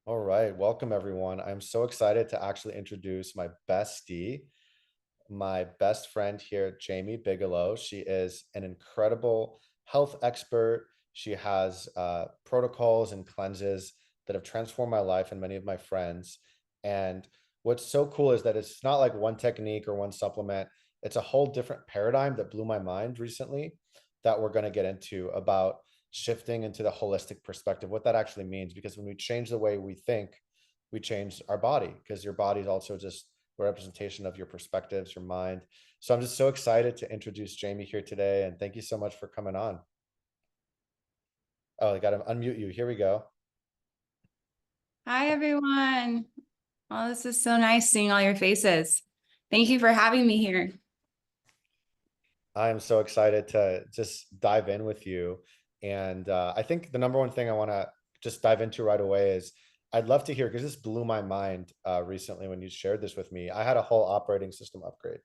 All right, welcome everyone. I'm so excited to actually introduce my bestie, my best friend here, Jamie Bigelow. She is an incredible health expert. She has protocols and cleanses that have transformed my life and many of my friends. And what's so cool is that it's not like one technique or one supplement. It's a whole different paradigm that blew my mind recently that we're going to get into about shifting into the holistic perspective, what that actually means. Because when we change the way we think, we change our body, because your body is also just a representation of your perspectives, your mind. So I'm just so excited to introduce Jamie here today. And thank you so much for coming on. Oh, I got to unmute you. Here we go. Hi, everyone. Oh, this is so nice seeing all your faces. Thank you for having me here. I am so excited to just dive in with you. And I think the number one thing I want to just dive into right away is I'd love to hear, because this blew my mind recently when you shared this with me. I had a whole operating system upgrade,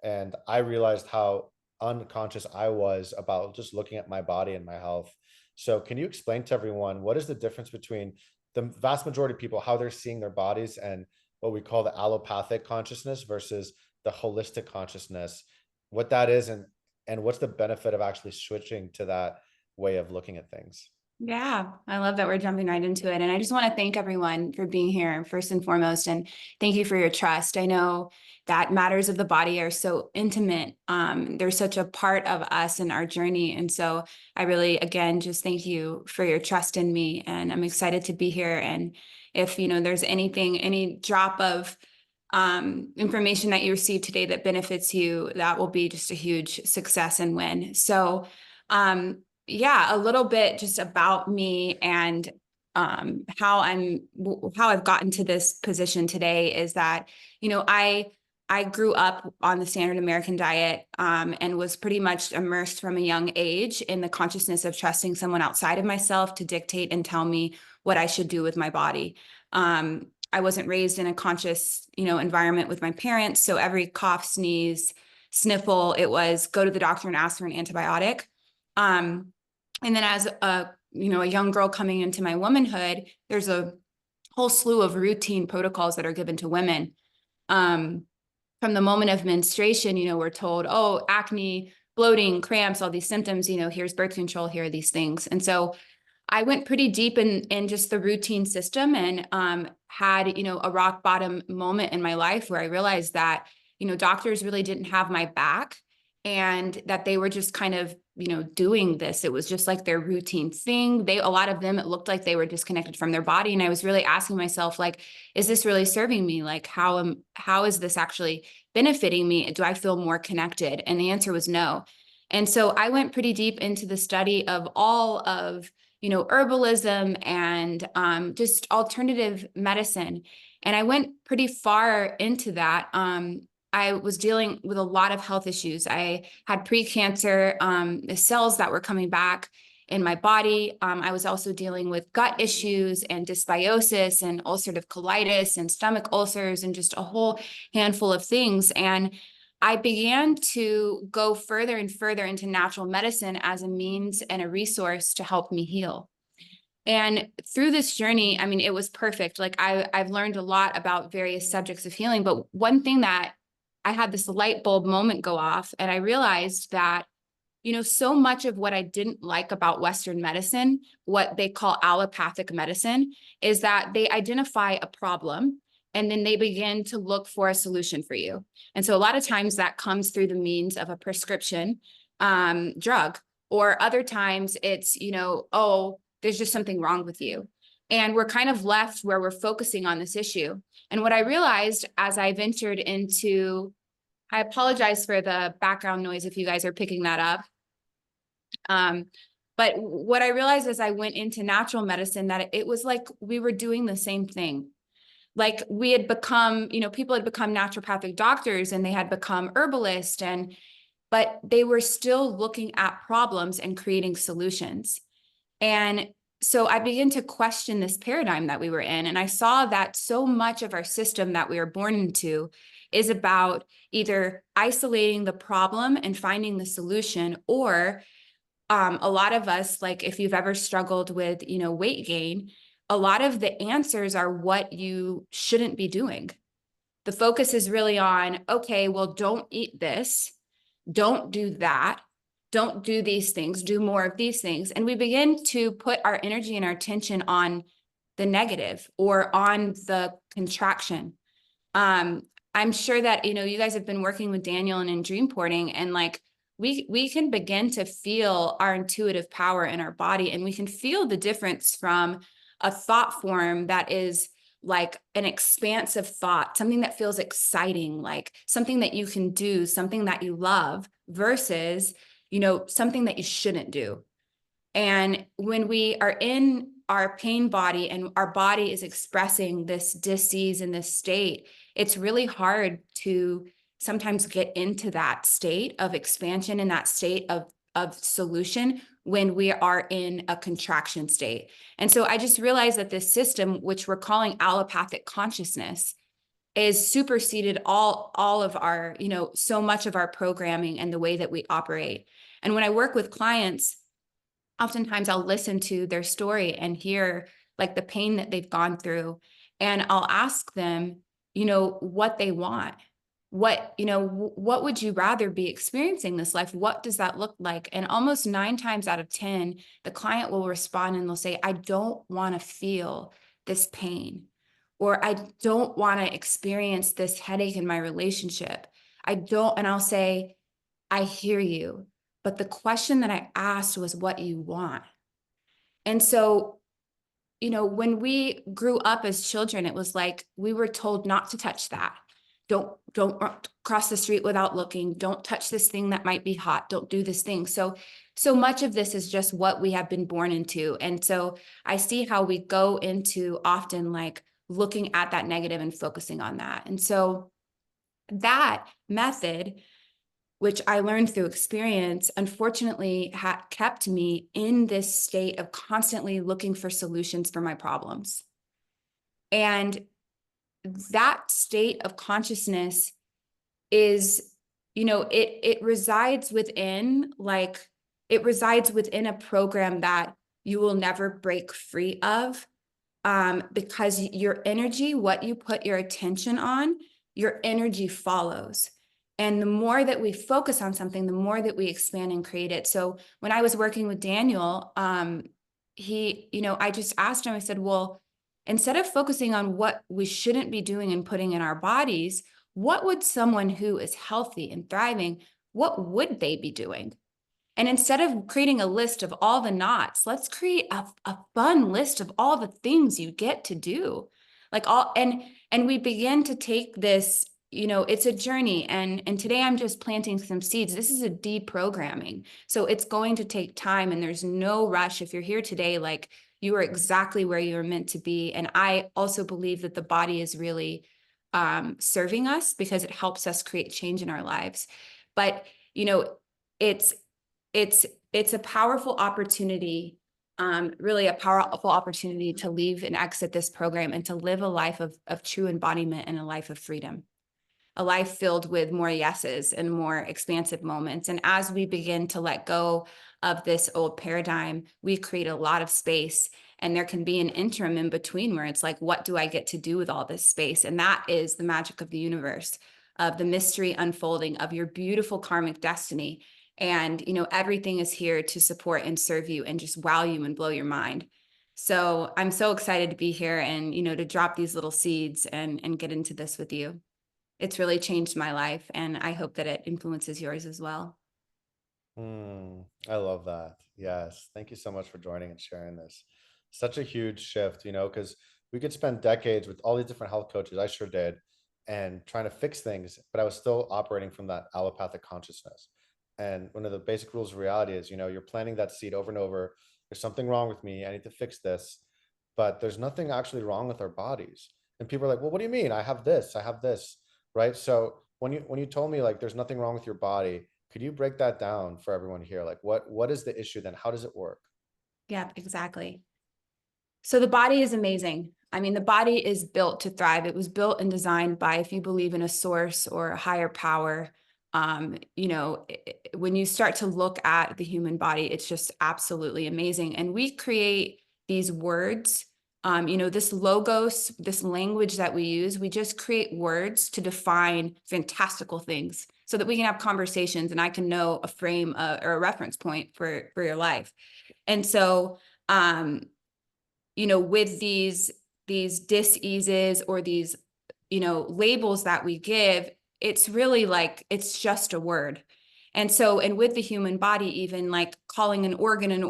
and I realized how unconscious I was about just looking at my body and my health. So, can you explain to everyone what is the difference between the vast majority of people, how they're seeing their bodies, and what we call the allopathic consciousness versus the holistic consciousness, what that is, and what's the benefit of actually switching to that way of looking at things? Yeah, I love that we're jumping right into it. And I just want to thank everyone for being here, first and foremost. And thank you for your trust. I know that matters of the body are so intimate. They're such a part of us and our journey. And so I really, again, just thank you for your trust in me. And I'm excited to be here. And if, there's anything, any drop of information that you receive today that benefits you, that will be just a huge success and win. So, yeah, a little bit just about me and how I've gotten to this position today is that, I grew up on the standard American diet and was pretty much immersed from a young age in the consciousness of trusting someone outside of myself to dictate and tell me what I should do with my body. I wasn't raised in a conscious, environment with my parents. So every cough, sneeze, sniffle, it was go to the doctor and ask for an antibiotic. And then as a young girl coming into my womanhood, there's a whole slew of routine protocols that are given to women. From the moment of menstruation, we're told, oh, acne, bloating, cramps, all these symptoms, here's birth control, here are these things. And so I went pretty deep in just the routine system and had, a rock bottom moment in my life where I realized that, doctors really didn't have my back and that they were just kind of, doing this. It was just like their routine thing. A lot of them, it looked like they were disconnected from their body. And I was really asking myself, like, is this really serving me? Like, how is this actually benefiting me? Do I feel more connected? And the answer was no. And so I went pretty deep into the study of all of herbalism and just alternative medicine. And I went pretty far into that. I was dealing with a lot of health issues. I had pre-cancer, the cells that were coming back in my body. I was also dealing with gut issues and dysbiosis and ulcerative colitis and stomach ulcers and just a whole handful of things. And I began to go further and further into natural medicine as a means and a resource to help me heal. And through this journey, I mean, it was perfect. Like I've learned a lot about various subjects of healing, but one thing that I had this light bulb moment go off, and I realized that, so much of what I didn't like about Western medicine, what they call allopathic medicine, is that they identify a problem and then they begin to look for a solution for you. And so a lot of times that comes through the means of a prescription drug, or other times it's, oh, there's just something wrong with you. And we're kind of left where we're focusing on this issue. And what I realized as I ventured into, I apologize for the background noise if you guys are picking that up. But what I realized as I went into natural medicine, that it was like we were doing the same thing. Like we had become, people had become naturopathic doctors and they had become herbalists, but they were still looking at problems and creating solutions. And so I began to question this paradigm that we were in. And I saw that so much of our system that we were born into is about either isolating the problem and finding the solution, or a lot of us, like if you've ever struggled with, weight gain, a lot of the answers are what you shouldn't be doing. The focus is really on, okay, well, don't eat this, don't do that, don't do these things, do more of these things. And we begin to put our energy and our attention on the negative or on the contraction. um I'm sure that you guys have been working with Daniel and in dream porting, and like we can begin to feel our intuitive power in our body, and we can feel the difference from a thought form that is like an expansive thought, something that feels exciting, like something that you can do, something that you love, versus something that you shouldn't do. And when we are in our pain body and our body is expressing this dis-ease in this state, it's really hard to sometimes get into that state of expansion and that state of solution when we are in a contraction state. And so I just realized that this system, which we're calling allopathic consciousness, is superseded all of our, so much of our programming and the way that we operate. And when I work with clients, oftentimes I'll listen to their story and hear like the pain that they've gone through. And I'll ask them, what they want. What would you rather be experiencing this life? What does that look like? And almost 9 times out of 10, the client will respond and they'll say, I don't want to feel this pain, or I don't want to experience this headache in my relationship. I don't. And I'll say, I hear you. But the question that I asked was what you want. And so, when we grew up as children, it was like we were told not to touch that. Don't cross the street without looking. Don't touch this thing that might be hot. Don't do this thing. So much of this is just what we have been born into. And so I see how we go into often like looking at that negative and focusing on that. And so that method, which I learned through experience, unfortunately kept me in this state of constantly looking for solutions for my problems. And that state of consciousness is, it resides within, like, it resides within a program that you will never break free of, because your energy, what you put your attention on, your energy follows. And the more that we focus on something, the more that we expand and create it. So when I was working with Daniel, I just asked him, I said, well, instead of focusing on what we shouldn't be doing and putting in our bodies, what would someone who is healthy and thriving, what would they be doing? And instead of creating a list of all the knots, let's create a fun list of all the things you get to do. Like and we begin to take this, it's a journey. And today I'm just planting some seeds. This is a deprogramming. So it's going to take time, and there's no rush. If you're here today, like, you are exactly where you are meant to be. And I also believe that the body is really serving us because it helps us create change in our lives. But, it's it's a powerful opportunity, really a powerful opportunity to leave and exit this program and to live a life of true embodiment and a life of freedom, a life filled with more yeses and more expansive moments. And as we begin to let go of this old paradigm, we create a lot of space. And there can be an interim in between where it's like, what do I get to do with all this space? And that is the magic of the universe, of the mystery unfolding of your beautiful karmic destiny. And, everything is here to support and serve you and just wow you and blow your mind. So I'm so excited to be here and, to drop these little seeds and get into this with you. It's really changed my life, and I hope that it influences yours as well. I love that. Yes. Thank you so much for joining and sharing this. Such a huge shift, because we could spend decades with all these different health coaches. I sure did, and trying to fix things, but I was still operating from that allopathic consciousness. And one of the basic rules of reality is, you're planting that seed over and over. There's something wrong with me. I need to fix this. But there's nothing actually wrong with our bodies. And people are like, well, what do you mean? I have this, I have this, right? So when you told me like there's nothing wrong with your body, could you break that down for everyone here? Like what is the issue then? How does it work? Yeah, exactly. So the body is amazing. I mean, the body is built to thrive. It was built and designed by, if you believe in a source or a higher power, when you start to look at the human body, it's just absolutely amazing. And we create these words This logos, this language that we use, we just create words to define fantastical things so that we can have conversations and I can know a frame or a reference point for your life. And so, with these dis-eases or these, labels that we give, it's really like, it's just a word. And so, and with the human body, even like calling an organ,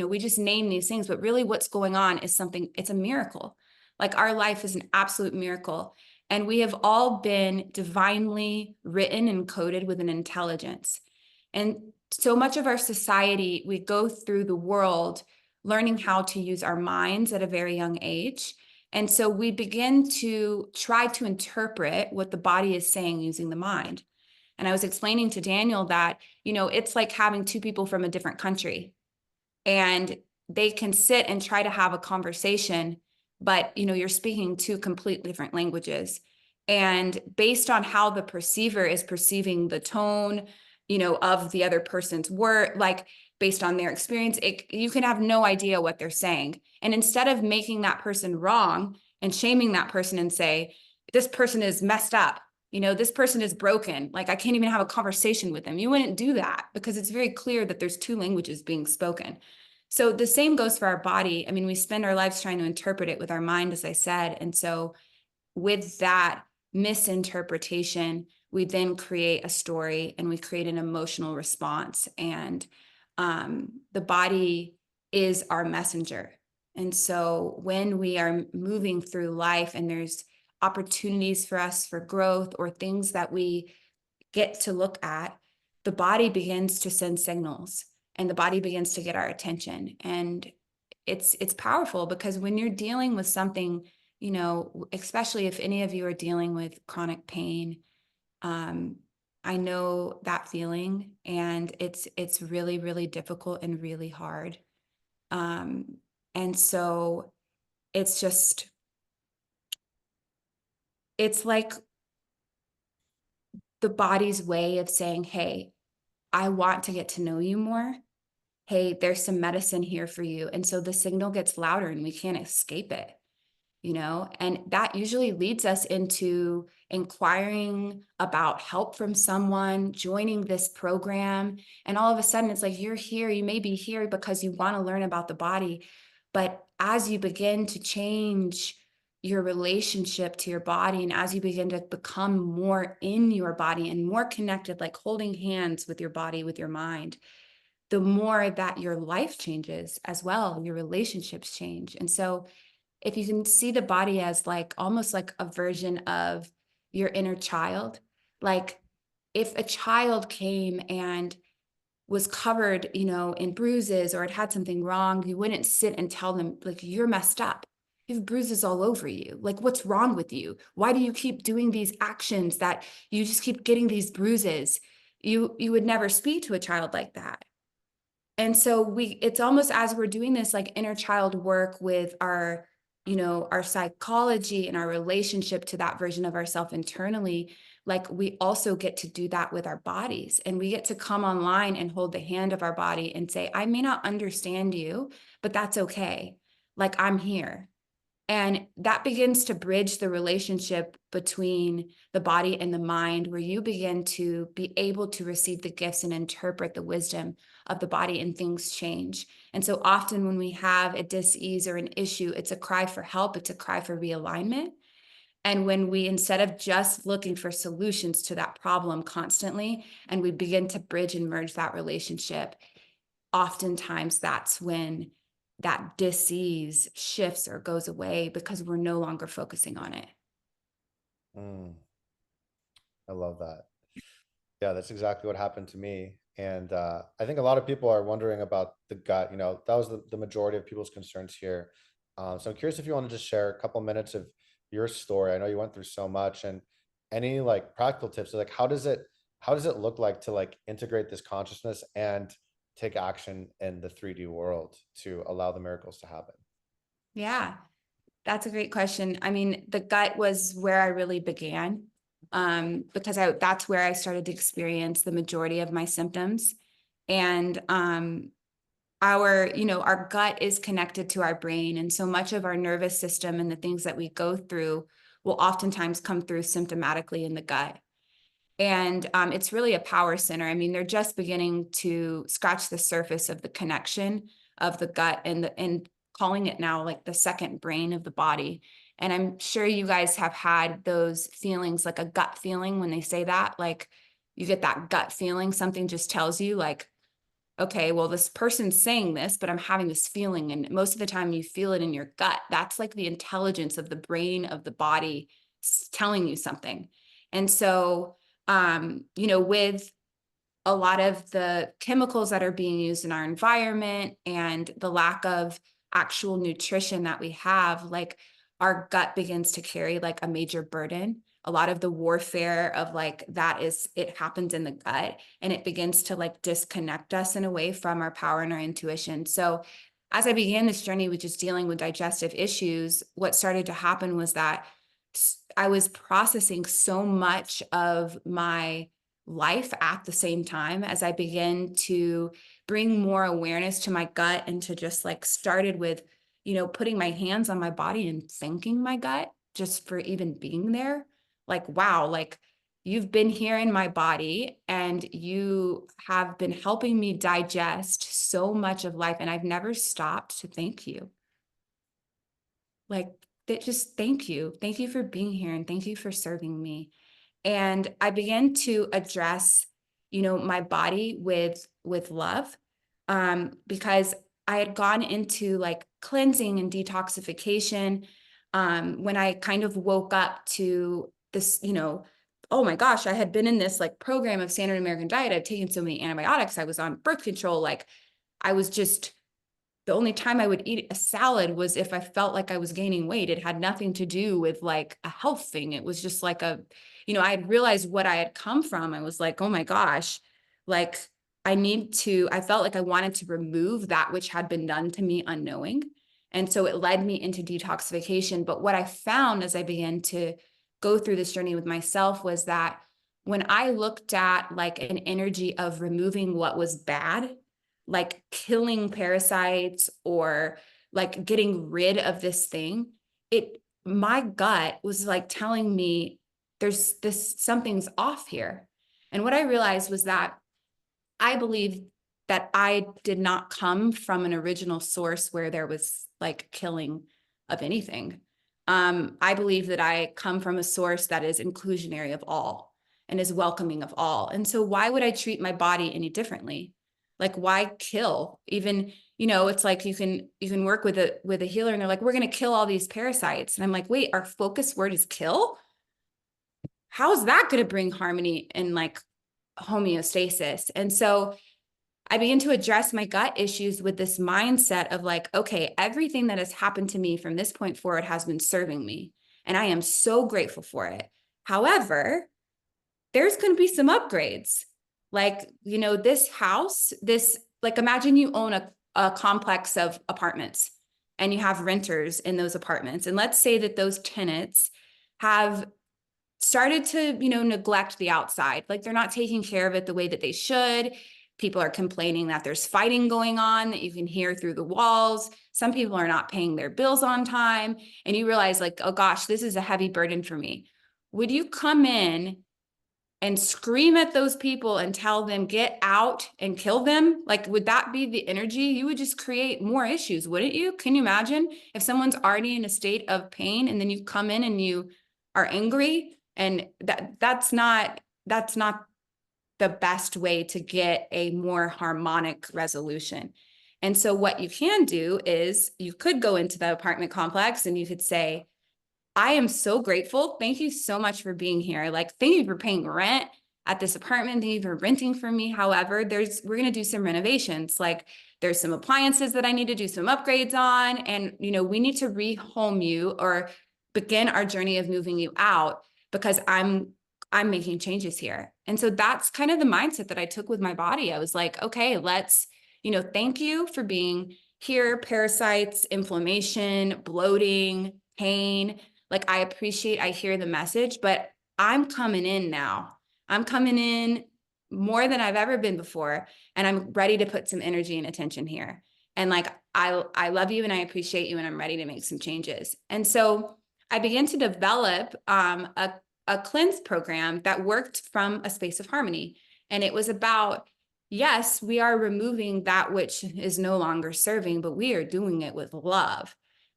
we just name these things, but really what's going on is something, it's a miracle. Like our life is an absolute miracle. And we have all been divinely written and coded with an intelligence. And so much of our society, we go through the world learning how to use our minds at a very young age. And so we begin to try to interpret what the body is saying using the mind. And I was explaining to Daniel that, it's like having two people from a different country and they can sit and try to have a conversation, but, you're speaking two completely different languages. And based on how the perceiver is perceiving the tone, of the other person's word, like based on their experience, you can have no idea what they're saying. And instead of making that person wrong and shaming that person and say, this person is messed up, this person is broken, like I can't even have a conversation with them. You wouldn't do that because it's very clear that there's two languages being spoken. So the same goes for our body. I mean, we spend our lives trying to interpret it with our mind, as I said. And so with that misinterpretation, we then create a story and we create an emotional response. And the body is our messenger. And so when we are moving through life and there's opportunities for us for growth or things that we get to look at, the body begins to send signals and the body begins to get our attention. And it's powerful because when you're dealing with something, especially if any of you are dealing with chronic pain, I know that feeling, and it's really, really difficult and really hard. And so it's just, it's like the body's way of saying, hey, I want to get to know you more. Hey, there's some medicine here for you. And so the signal gets louder and we can't escape it. And that usually leads us into inquiring about help from someone, joining this program. And all of a sudden, it's like, you're here, you may be here because you want to learn about the body. But as you begin to change your relationship to your body, and as you begin to become more in your body and more connected, like holding hands with your body, with your mind, the more that your life changes as well, your relationships change. And so if you can see the body as like almost like a version of your inner child, like if a child came and was covered, in bruises or it had something wrong, you wouldn't sit and tell them like, you're messed up. You have bruises all over you. Like, what's wrong with you? Why do you keep doing these actions that you just keep getting these bruises? You would never speak to a child like that. And so it's almost as we're doing this like inner child work with our psychology and our relationship to that version of ourself internally, like we also get to do that with our bodies, and we get to come online and hold the hand of our body and say, I may not understand you, but that's okay. Like I'm here. And that begins to bridge the relationship between the body and the mind, where you begin to be able to receive the gifts and interpret the wisdom of the body, and things change. And so often when we have a dis-ease or an issue, it's a cry for help, it's a cry for realignment. And when we, instead of just looking for solutions to that problem constantly, and we begin to bridge and merge that relationship, oftentimes that's when that dis-ease shifts or goes away because we're no longer focusing on it. Mm, I love that. Yeah, that's exactly what happened to me. And I think a lot of people are wondering about the gut. That was the majority of people's concerns here. So I'm curious if you want to just share a couple minutes of your story. I know you went through so much, and any like practical tips, like how does it look like to like integrate this consciousness and take action in the 3D world to allow the miracles to happen? Yeah, that's a great question. I mean, the gut was where I really began, because that's where I started to experience the majority of my symptoms. And our gut is connected to our brain. And so much of our nervous system and the things that we go through will oftentimes come through symptomatically in the gut. And it's really a power center. I mean, they're just beginning to scratch the surface of the connection of the gut and calling it now like the second brain of the body. And I'm sure you guys have had those feelings, like a gut feeling when they say that, like you get that gut feeling, something just tells you like, okay, well, this person's saying this, but I'm having this feeling. And most of the time you feel it in your gut. That's like the intelligence of the brain of the body telling you something. And so, with a lot of the chemicals that are being used in our environment and the lack of actual nutrition that we have, like our gut begins to carry like a major burden. A lot of the warfare of like that it happens in the gut and it begins to like disconnect us in a way from our power and our intuition. So as I began this journey with just dealing with digestive issues, what started to happen was that I was processing so much of my life at the same time as I began to bring more awareness to my gut and to just like started with, putting my hands on my body and thanking my gut just for even being there. Like, wow, like you've been here in my body and you have been helping me digest so much of life. And I've never stopped to thank you. Like, that just thank you. Thank you for being here and thank you for serving me. And I began to address, my body with love, because I had gone into like cleansing and detoxification, when I kind of woke up to this, oh my gosh, I had been in this like program of standard American diet. I'd taken so many antibiotics. I was on birth control. Like I was just the only time I would eat a salad was if I felt like I was gaining weight. It had nothing to do with like a health thing. It was just like I had realized what I had come from. I was like, oh my gosh, like I felt like I wanted to remove that which had been done to me unknowing. And so it led me into detoxification. But what I found as I began to go through this journey with myself was that when I looked at like an energy of removing what was bad, like killing parasites or like getting rid of this thing, my gut was like telling me there's something's off here. And what I realized was that I believe that I did not come from an original source where there was like killing of anything. I believe that I come from a source that is inclusionary of all and is welcoming of all. And so why would I treat my body any differently? Like why kill? Even, it's like you can work with a healer and they're like, we're going to kill all these parasites. And I'm like, wait, our focus word is kill? How is that going to bring harmony and like homeostasis? And so I began to address my gut issues with this mindset of like, okay, everything that has happened to me from this point forward has been serving me. And I am so grateful for it. However, there's going to be some upgrades. Like, this house, like imagine you own a complex of apartments and you have renters in those apartments. And let's say that those tenants have started to, neglect the outside. Like they're not taking care of it the way that they should. People are complaining that there's fighting going on that you can hear through the walls. Some people are not paying their bills on time. And you realize like, oh gosh, this is a heavy burden for me. Would you come in and scream at those people and tell them get out and kill them? Like, would that be the energy? You would just create more issues, wouldn't you? Can you imagine if someone's already in a state of pain and then you come in and you are angry? And that's not the best way to get a more harmonic resolution. And so what you can do is you could go into the apartment complex and you could say, I am so grateful. Thank you so much for being here. Like, thank you for paying rent at this apartment. Thank you for renting for me. However, we're going to do some renovations. Like there's some appliances that I need to do some upgrades on. And, we need to rehome you or begin our journey of moving you out because I'm making changes here. And so that's kind of the mindset that I took with my body. I was like, okay, let's, thank you for being here. Parasites, inflammation, bloating, pain. Like I hear the message, but I'm coming in now. I'm coming in more than I've ever been before. And I'm ready to put some energy and attention here. And like, I love you and I appreciate you and I'm ready to make some changes. And so I began to develop a cleanse program that worked from a space of harmony. And it was about, yes, we are removing that which is no longer serving, but we are doing it with love.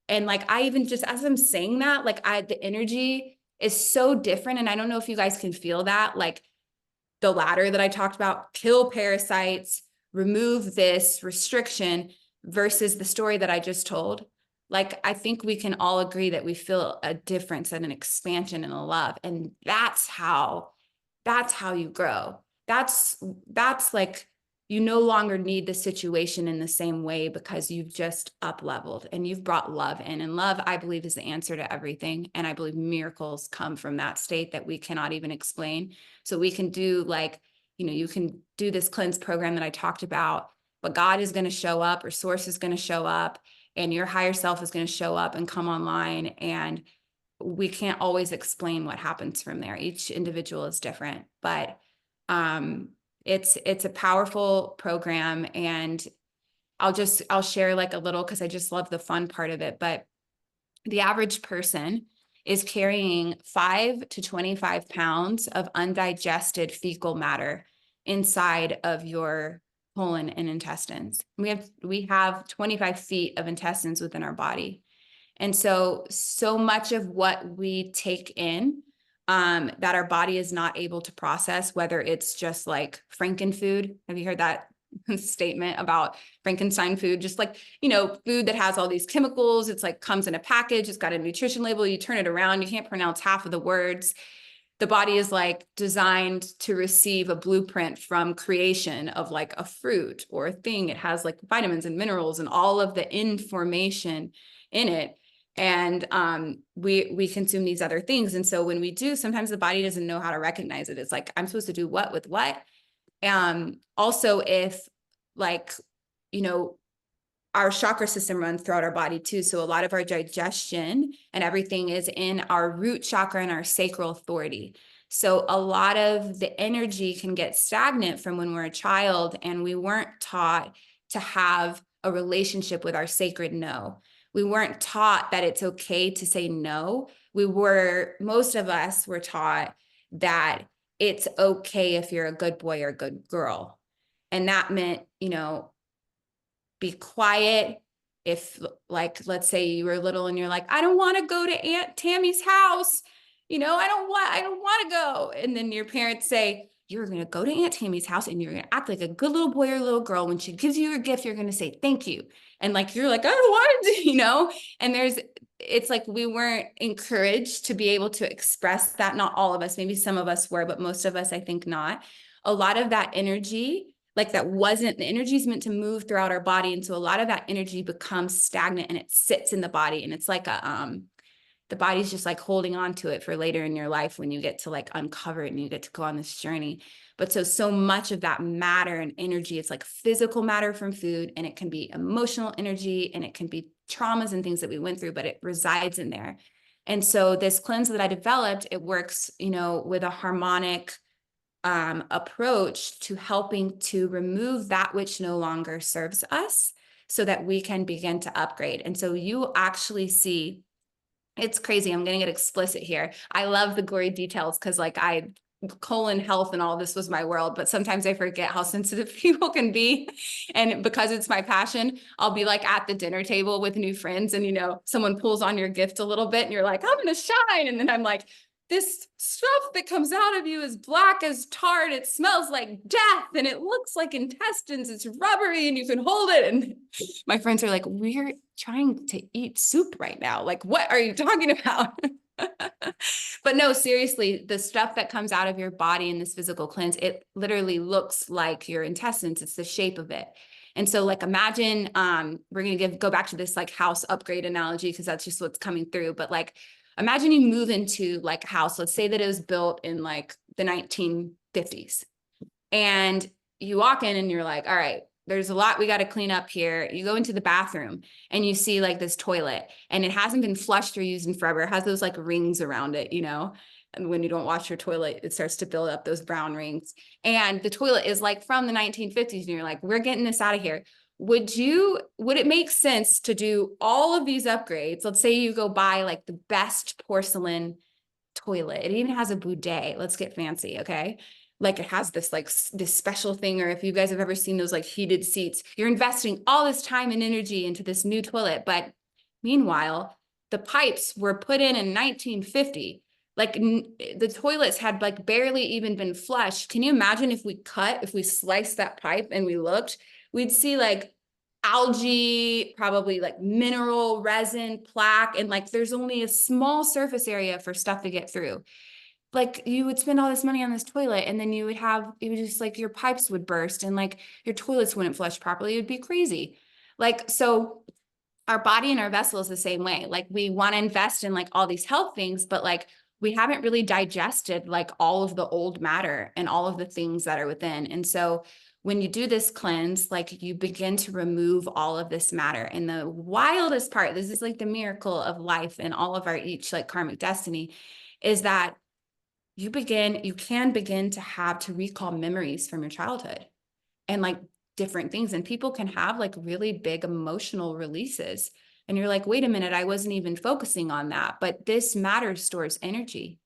And like, I even just, as I'm saying that, like the energy is so different. And I don't know if you guys can feel that, like the latter that I talked about, kill parasites, remove this restriction versus the story that I just told. Like, I think we can all agree that we feel a difference and an expansion and a love. And that's how you grow. That's like, you no longer need the situation in the same way because you've just up leveled and you've brought love in. And love, I believe, is the answer to everything. And I believe miracles come from that state that we cannot even explain. So we can do like, you can do this cleanse program that I talked about, but God is going to show up, or source is going to show up, and your higher self is going to show up and come online. And we can't always explain what happens from there. Each individual is different, but it's a powerful program. And I'll share like a little, because I just love the fun part of it. But the average person is carrying 5 to 25 pounds of undigested fecal matter inside of your colon and intestines. We have 25 feet of intestines within our body. And so much of what we take in that our body is not able to process, whether it's just like Frankenfood. Have you heard that statement about Frankenstein food? Just like, food that has all these chemicals. It's like comes in a package. It's got a nutrition label. You turn it around, you can't pronounce half of the words. The body is like designed to receive a blueprint from creation of like a fruit or a thing. It has like vitamins and minerals and all of the information in it. And we consume these other things. And so when we do, sometimes the body doesn't know how to recognize it. It's like, I'm supposed to do what with what? Also, if like, our chakra system runs throughout our body too. So a lot of our digestion and everything is in our root chakra and our sacral authority. So a lot of the energy can get stagnant from when we're a child and we weren't taught to have a relationship with our sacred no. We weren't taught that it's okay to say no. Most of us were taught that it's okay if you're a good boy or a good girl. And that meant, be quiet. If like, let's say you were little and you're like, I don't want to go to Aunt Tammy's house. I don't want to go. And then your parents say, you're going to go to Aunt Tammy's house and you're going to act like a good little boy or little girl. When she gives you your gift, you're going to say, thank you. And like, you're like, I don't want to, and it's like, we weren't encouraged to be able to express that. Not all of us, maybe some of us were, but most of us, I think not. A lot of that energy, like the energy is meant to move throughout our body. And so a lot of that energy becomes stagnant and it sits in the body. And it's like the body's just like holding on to it for later in your life when you get to like uncover it and you get to go on this journey. But so much of that matter and energy, it's like physical matter from food, and it can be emotional energy, and it can be traumas and things that we went through, but it resides in there. And so this cleanse that I developed, it works, with a harmonic approach to helping to remove that which no longer serves us so that we can begin to upgrade. And so you actually see, it's crazy. I'm going to get explicit here. I love the gory details because like colon health and all this was my world, but sometimes I forget how sensitive people can be. And because it's my passion, I'll be like at the dinner table with new friends and, someone pulls on your gift a little bit and you're like, I'm going to shine. And then I'm like, this stuff that comes out of you is black as tar. It smells like death and it looks like intestines. It's rubbery and you can hold it. And my friends are like, we're trying to eat soup right now. Like, what are you talking about? But no, seriously, the stuff that comes out of your body in this physical cleanse, it literally looks like your intestines. It's the shape of it. And so like, imagine, we're going to go back to this like house upgrade analogy, because that's just what's coming through. But like, imagine you move into like a house. Let's say that it was built in like the 1950s, and you walk in and you're like, all right, there's a lot we got to clean up here. You go into the bathroom and you see like this toilet and it hasn't been flushed or used in forever. It has those like rings around it, and when you don't wash your toilet, it starts to build up those brown rings. And the toilet is like from the 1950s and you're like, we're getting this out of here. would it make sense to do all of these upgrades? Let's say you go buy like the best porcelain toilet. It even has a bidet. Let's get fancy, okay? Like it has this like this special thing, or if you guys have ever seen those like heated seats, you're investing all this time and energy into this new toilet. But meanwhile, the pipes were put in 1950. Like the toilets had like barely even been flushed. Can you imagine if we sliced that pipe and we looked, we'd see like algae, probably like mineral resin, plaque, and like there's only a small surface area for stuff to get through. Like you would spend all this money on this toilet, and then it would just like your pipes would burst and like your toilets wouldn't flush properly. It would be crazy. Like, so our body and our vessel is the same way. Like we want to invest in like all these health things, but like we haven't really digested like all of the old matter and all of the things that are within. And so when you do this cleanse, like you begin to remove all of this matter. And the wildest part, this is like the miracle of life and all of our each like karmic destiny, is that you can begin to have to recall memories from your childhood and like different things. And people can have like really big emotional releases. And you're like, wait a minute, I wasn't even focusing on that. But this matter stores energy.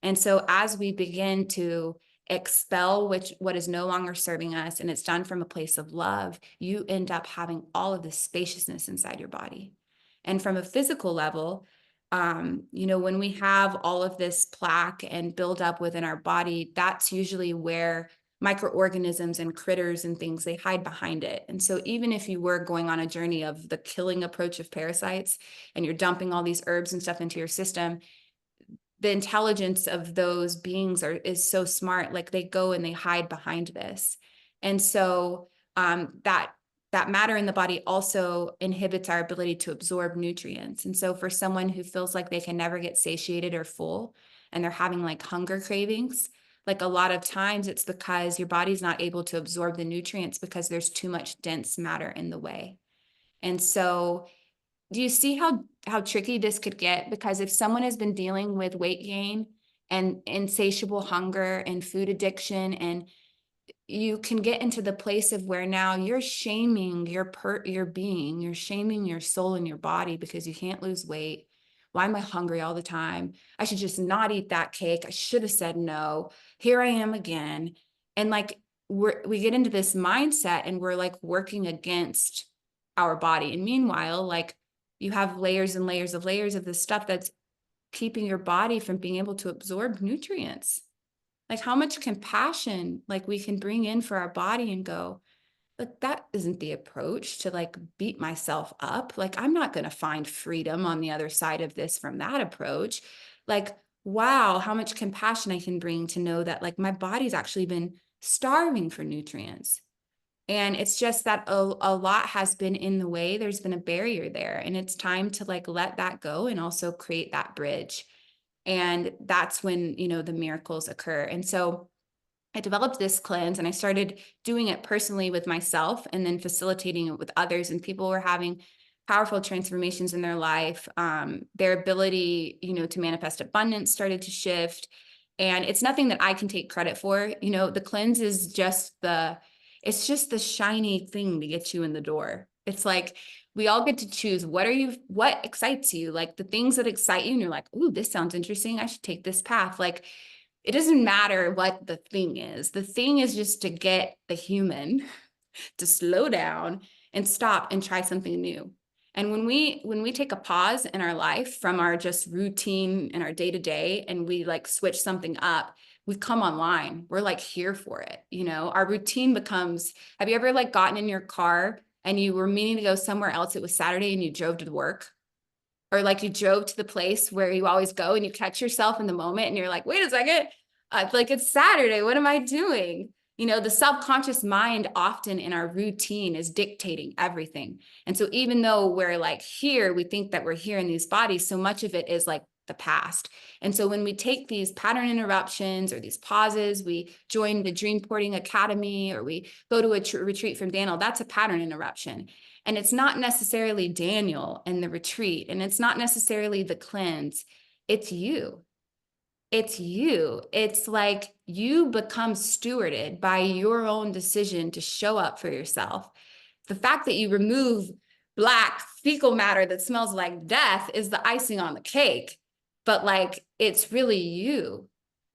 And so as we begin to expel what is no longer serving us, and it's done from a place of love, you end up having all of this spaciousness inside your body. And from a physical level, when we have all of this plaque and build up within our body, that's usually where microorganisms and critters and things, they hide behind it. And so even if you were going on a journey of the killing approach of parasites and you're dumping all these herbs and stuff into your system, the intelligence of those beings is so smart. Like they go and they hide behind this. And so that matter in the body also inhibits our ability to absorb nutrients. And so for someone who feels like they can never get satiated or full, and they're having like hunger cravings, like a lot of times it's because your body's not able to absorb the nutrients because there's too much dense matter in the way. And so do you see how tricky this could get? Because if someone has been dealing with weight gain and insatiable hunger and food addiction, and you can get into the place of where now you're shaming your being, you're shaming your soul and your body because you can't lose weight. Why am I hungry all the time? I should just not eat that cake. I should have said no. Here I am again. And like we get into this mindset and we're like working against our body. And meanwhile, like you have layers and layers of this stuff that's keeping your body from being able to absorb nutrients. Like how much compassion like we can bring in for our body and go, but that isn't the approach to like beat myself up. Like I'm not going to find freedom on the other side of this from that approach. Like, wow, how much compassion I can bring to know that like my body's actually been starving for nutrients. And it's just that a lot has been in the way. There's been a barrier there, and it's time to like let that go and also create that bridge. And that's when, the miracles occur. And so I developed this cleanse and I started doing it personally with myself and then facilitating it with others. And people were having powerful transformations in their life. Their ability, to manifest abundance started to shift. And it's nothing that I can take credit for. The cleanse is it's just the shiny thing to get you in the door. It's like we all get to choose what excites you, like the things that excite you. And you're like, ooh, this sounds interesting. I should take this path. Like it doesn't matter what the thing is. The thing is just to get the human to slow down and stop and try something new. And when we take a pause in our life from our just routine and our day to day, and we like switch something up, we come online. We're like here for it. Our routine becomes, have you ever like gotten in your car and you were meaning to go somewhere else? It was Saturday and you drove to work, or like you drove to the place where you always go and you catch yourself in the moment and you're like, wait a second, like it's Saturday. What am I doing? The subconscious mind often in our routine is dictating everything. And so even though we're like here, we think that we're here in these bodies, so much of it is like the past. And so when we take these pattern interruptions or these pauses, we join the Dream Porting Academy, or we go to a retreat from Daniel, that's a pattern interruption. And it's not necessarily Daniel and the retreat, and it's not necessarily the cleanse. It's you. It's you. It's like you become stewarded by your own decision to show up for yourself. The fact that you remove black fecal matter that smells like death is the icing on the cake. But like, it's really you.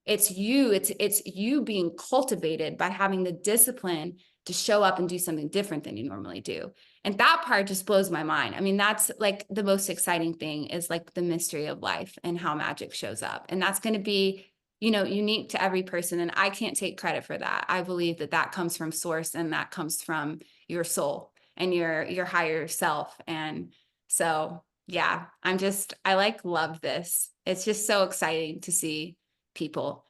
It's you. It's you being cultivated by having the discipline to show up and do something different than you normally do. And that part just blows my mind. I mean, that's like the most exciting thing, is like the mystery of life and how magic shows up. And that's going to be, you know, unique to every person. And I can't take credit for that. I believe that that comes from source, and that comes from your soul and your higher self. And so, yeah, I like love this. It's just so exciting to see people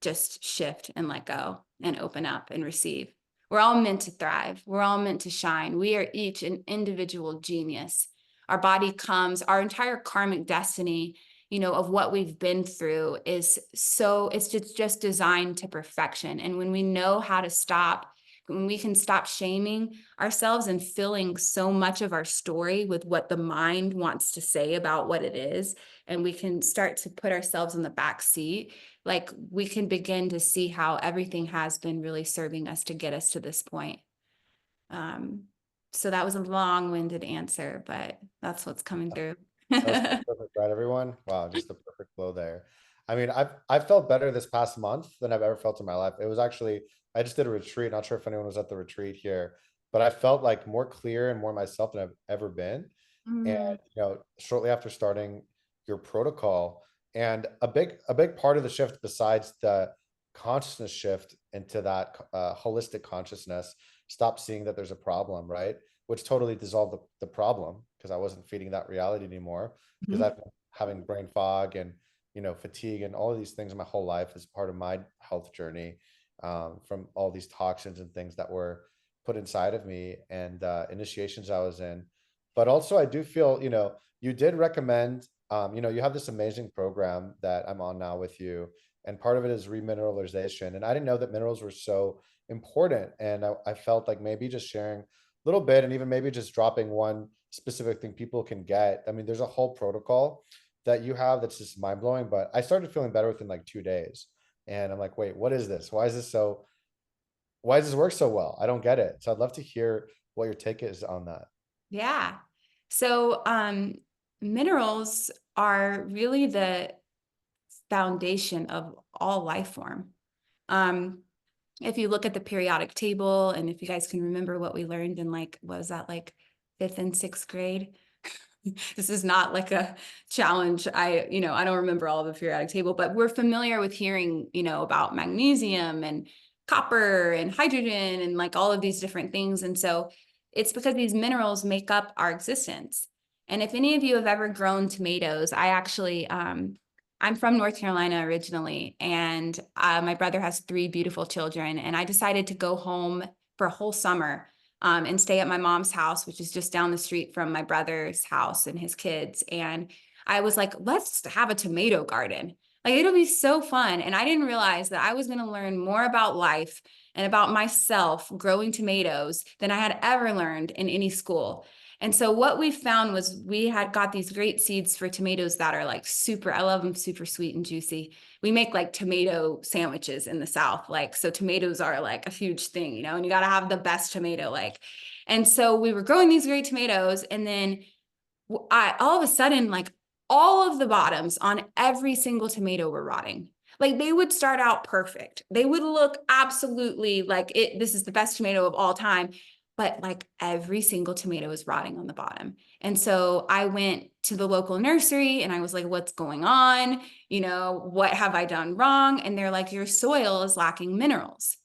just shift and let go and open up and receive. We're all meant to thrive. We're all meant to shine. We are each an individual genius. Our body comes, our entire karmic destiny, you know, of what we've been through is so, it's just designed to perfection. And when we know how to stop, when we can stop shaming ourselves and filling so much of our story with what the mind wants to say about what it is, and we can start to put ourselves in the back seat, like we can begin to see how everything has been really serving us to get us to this point. So that was a long-winded answer, but that's what's coming through. That's perfect, right, everyone? Wow, just the perfect flow there. I mean, I've felt better this past month than I've ever felt in my life. It was actually, I just did a retreat. Not sure if anyone was at the retreat here, but I felt like more clear and more myself than I've ever been. And Mm, shortly after starting your protocol, and a big part of the shift, besides the consciousness shift into that holistic consciousness, stop seeing that there's a problem, right? Which totally dissolved the problem, because I wasn't feeding that reality anymore, because mhm. I've been having brain fog and fatigue and all of these things my whole life as part of my health journey, from all these toxins and things that were put inside of me, and initiations I was in. But also, I do feel, you did recommend, you have this amazing program that I'm on now with you, and part of it is remineralization. And I didn't know that minerals were so important. And I felt like maybe just sharing a little bit, and even maybe just dropping one specific thing people can get. I mean, there's a whole protocol that you have that's just mind blowing, but I started feeling better within like 2 days. And I'm like, wait, what is this? Why does this work so well? I don't get it. So I'd love to hear what your take is on that. Yeah. So minerals are really the foundation of all life form. Um, if you look at the periodic table, and if you guys can remember what we learned in, like, what was that, like fifth and sixth grade? This is not like a challenge. I don't remember all of the periodic table, but we're familiar with hearing, about magnesium and copper and hydrogen and like all of these different things. And so it's because these minerals make up our existence. And if any of you have ever grown tomatoes, I actually, I'm from North Carolina originally, and my brother has 3 beautiful children, and I decided to go home for a whole summer, and stay at my mom's house, which is just down the street from my brother's house and his kids. And I was like, let's have a tomato garden. Like, it'll be so fun. And I didn't realize that I was going to learn more about life and about myself growing tomatoes than I had ever learned in any school. And so what we found was we had got these great seeds for tomatoes that are like super, I love them super sweet and juicy. We make like tomato sandwiches in the South. Like, so tomatoes are like a huge thing, and you got to have the best tomato, like. And so we were growing these great tomatoes. And then all of a sudden, like, all of the bottoms on every single tomato were rotting. Like, they would start out perfect. They would look absolutely like this is the best tomato of all time. But like, every single tomato is rotting on the bottom. And so I went to the local nursery and I was like, what's going on? What have I done wrong? And they're like, your soil is lacking minerals.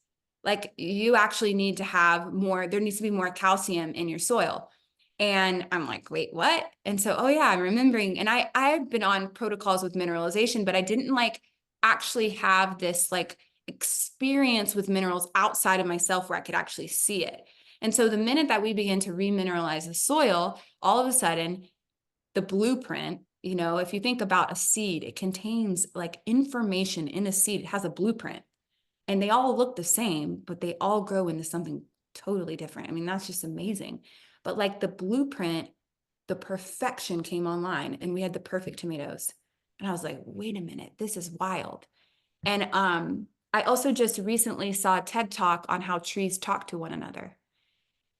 Like, you actually need to have more, there needs to be more calcium in your soil. And I'm like, wait, what? And so, oh yeah, I'm remembering. And I've been on protocols with mineralization, but I didn't like actually have this like experience with minerals outside of myself where I could actually see it. And so the minute that we begin to remineralize the soil, all of a sudden the blueprint, if you think about a seed, it contains like information in a seed. It has a blueprint, and they all look the same, but they all grow into something totally different. I mean, that's just amazing. But like, the blueprint, the perfection came online, and we had the perfect tomatoes. And I was like, wait a minute, this is wild. And I also just recently saw a TED talk on how trees talk to one another.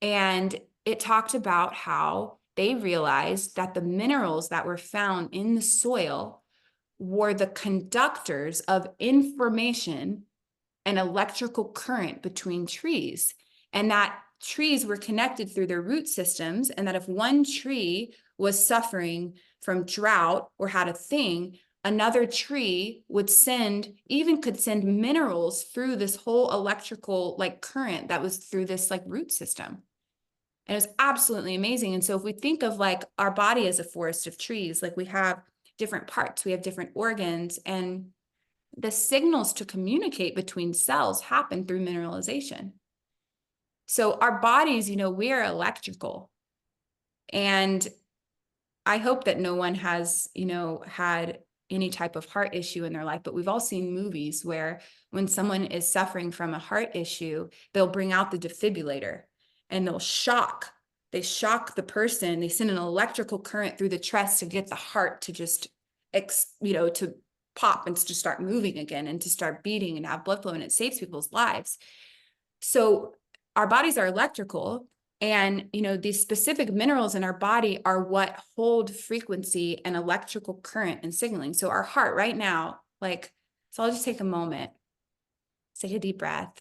And it talked about how they realized that the minerals that were found in the soil were the conductors of information and electrical current between trees, and that trees were connected through their root systems, and that if one tree was suffering from drought or had a thing, another tree would could send minerals through this whole electrical like current that was through this like root system. And it was absolutely amazing. And so if we think of like our body as a forest of trees, like we have different parts, we have different organs, and the signals to communicate between cells happen through mineralization. So our bodies, we are electrical. And I hope that no one has, had any type of heart issue in their life, but we've all seen movies where when someone is suffering from a heart issue, they'll bring out the defibrillator and they shock the person. They send an electrical current through the chest to get the heart to just, to pop and to start moving again and to start beating and have blood flow, and it saves people's lives. So our bodies are electrical, and these specific minerals in our body are what hold frequency and electrical current and signaling. So our heart right now, so I'll just take a moment, take a deep breath.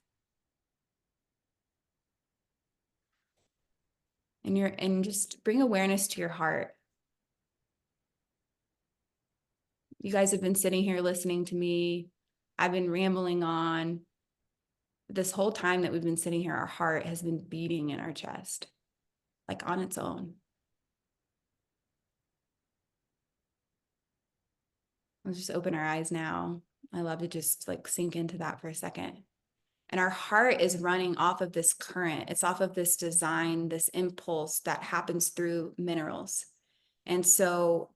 And just bring awareness to your heart. You guys have been sitting here listening to me. I've been rambling on. This whole time that we've been sitting here, our heart has been beating in our chest, like on its own. Let's just open our eyes now. I love to just sink into that for a second. And our heart is running off of this current. It's off of this design, this impulse that happens through minerals. And so,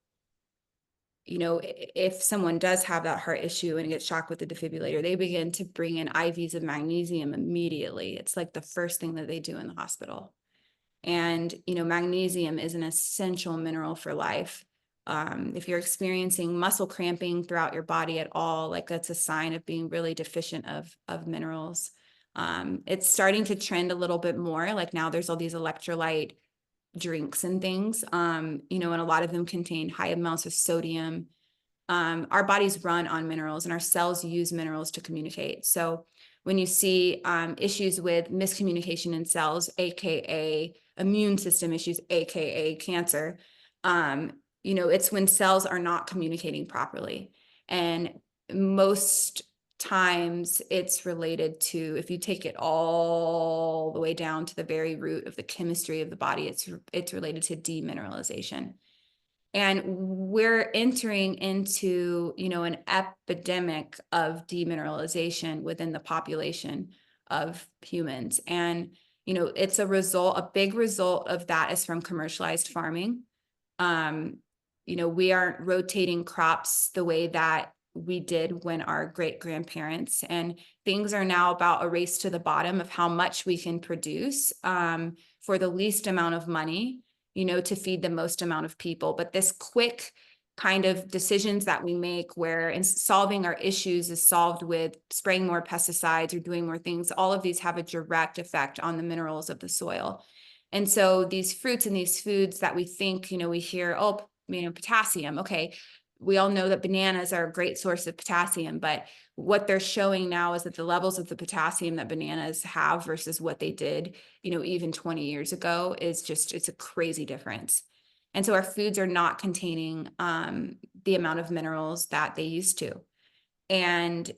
if someone does have that heart issue and gets shocked with the defibrillator, they begin to bring in IVs of magnesium immediately. It's like the first thing that they do in the hospital. And, magnesium is an essential mineral for life. If you're experiencing muscle cramping throughout your body at all, that's a sign of being really deficient of minerals. It's starting to trend a little bit more. Like now there's all these electrolyte drinks and things, and a lot of them contain high amounts of sodium. Our bodies run on minerals, and our cells use minerals to communicate. So when you see issues with miscommunication in cells, AKA immune system issues, AKA cancer, it's when cells are not communicating properly. And most times it's related to, if you take it all the way down to the very root of the chemistry of the body, it's related to demineralization. And we're entering into, an epidemic of demineralization within the population of humans. And, it's a big result of that is from commercialized farming. We aren't rotating crops the way that we did when our great grandparents, and things are now about a race to the bottom of how much we can produce for the least amount of money, to feed the most amount of people. But this quick kind of decisions that we make where in solving our issues is solved with spraying more pesticides or doing more things, all of these have a direct effect on the minerals of the soil. And so these fruits and these foods that we think, we hear, potassium. Okay. We all know that bananas are a great source of potassium, but what they're showing now is that the levels of the potassium that bananas have versus what they did, even 20 years ago it's a crazy difference. And so our foods are not containing the amount of minerals that they used to. And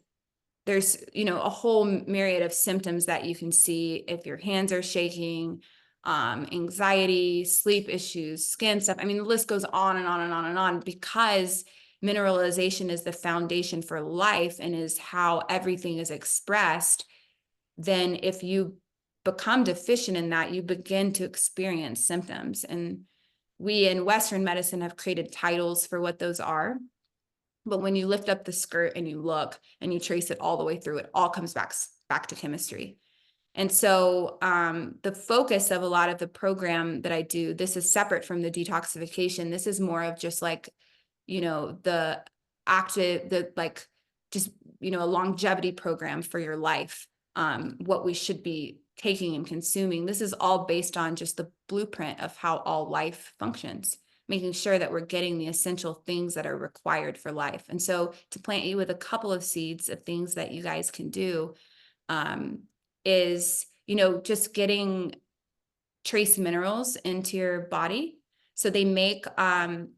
there's, a whole myriad of symptoms that you can see if your hands are shaking, anxiety, sleep issues, skin stuff. I mean, the list goes on and on and on and on, because mineralization is the foundation for life and is how everything is expressed. Then if you become deficient in that, you begin to experience symptoms. And we in Western medicine have created titles for what those are. But when you lift up the skirt and you look and you trace it all the way through, it all comes back to chemistry. And so the focus of a lot of the program that I do, this is separate from the detoxification. This is more of just the active, a longevity program for your life, what we should be taking and consuming. This is all based on just the blueprint of how all life functions, making sure that we're getting the essential things that are required for life. And so to plant you with a couple of seeds of things that you guys can do, is, just getting trace minerals into your body. So they make,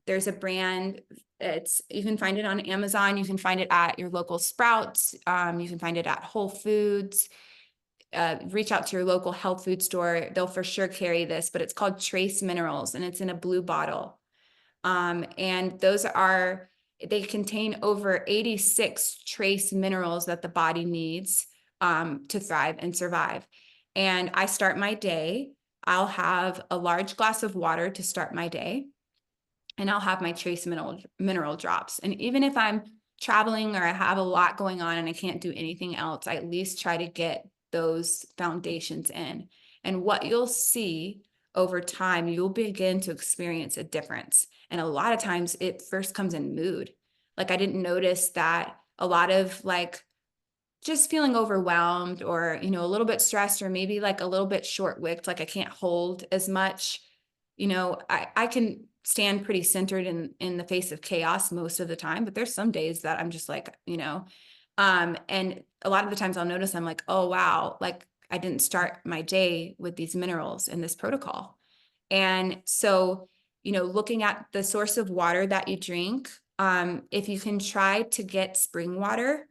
there's a brand, you can find it on Amazon, you can find it at your local Sprouts, you can find it at Whole Foods. Reach out to your local health food store. They'll for sure carry this, but it's called Trace Minerals and it's in a blue bottle. And they contain over 86 trace minerals that the body needs to thrive and survive. And I start my day, I'll have a large glass of water to start my day, and I'll have my trace mineral drops. And even if I'm traveling or I have a lot going on and I can't do anything else, I at least try to get those foundations in. And what you'll see over time, you'll begin to experience a difference. And a lot of times it first comes in mood. Like I didn't notice that a lot of just feeling overwhelmed or, a little bit stressed or maybe like a little bit short-wicked, like I can't hold as much, I can stand pretty centered in the face of chaos most of the time, but there's some days that I'm just like, and a lot of the times I'll notice I'm like, oh, wow, like I didn't start my day with these minerals in this protocol. And so, looking at the source of water that you drink, if you can try to get spring water,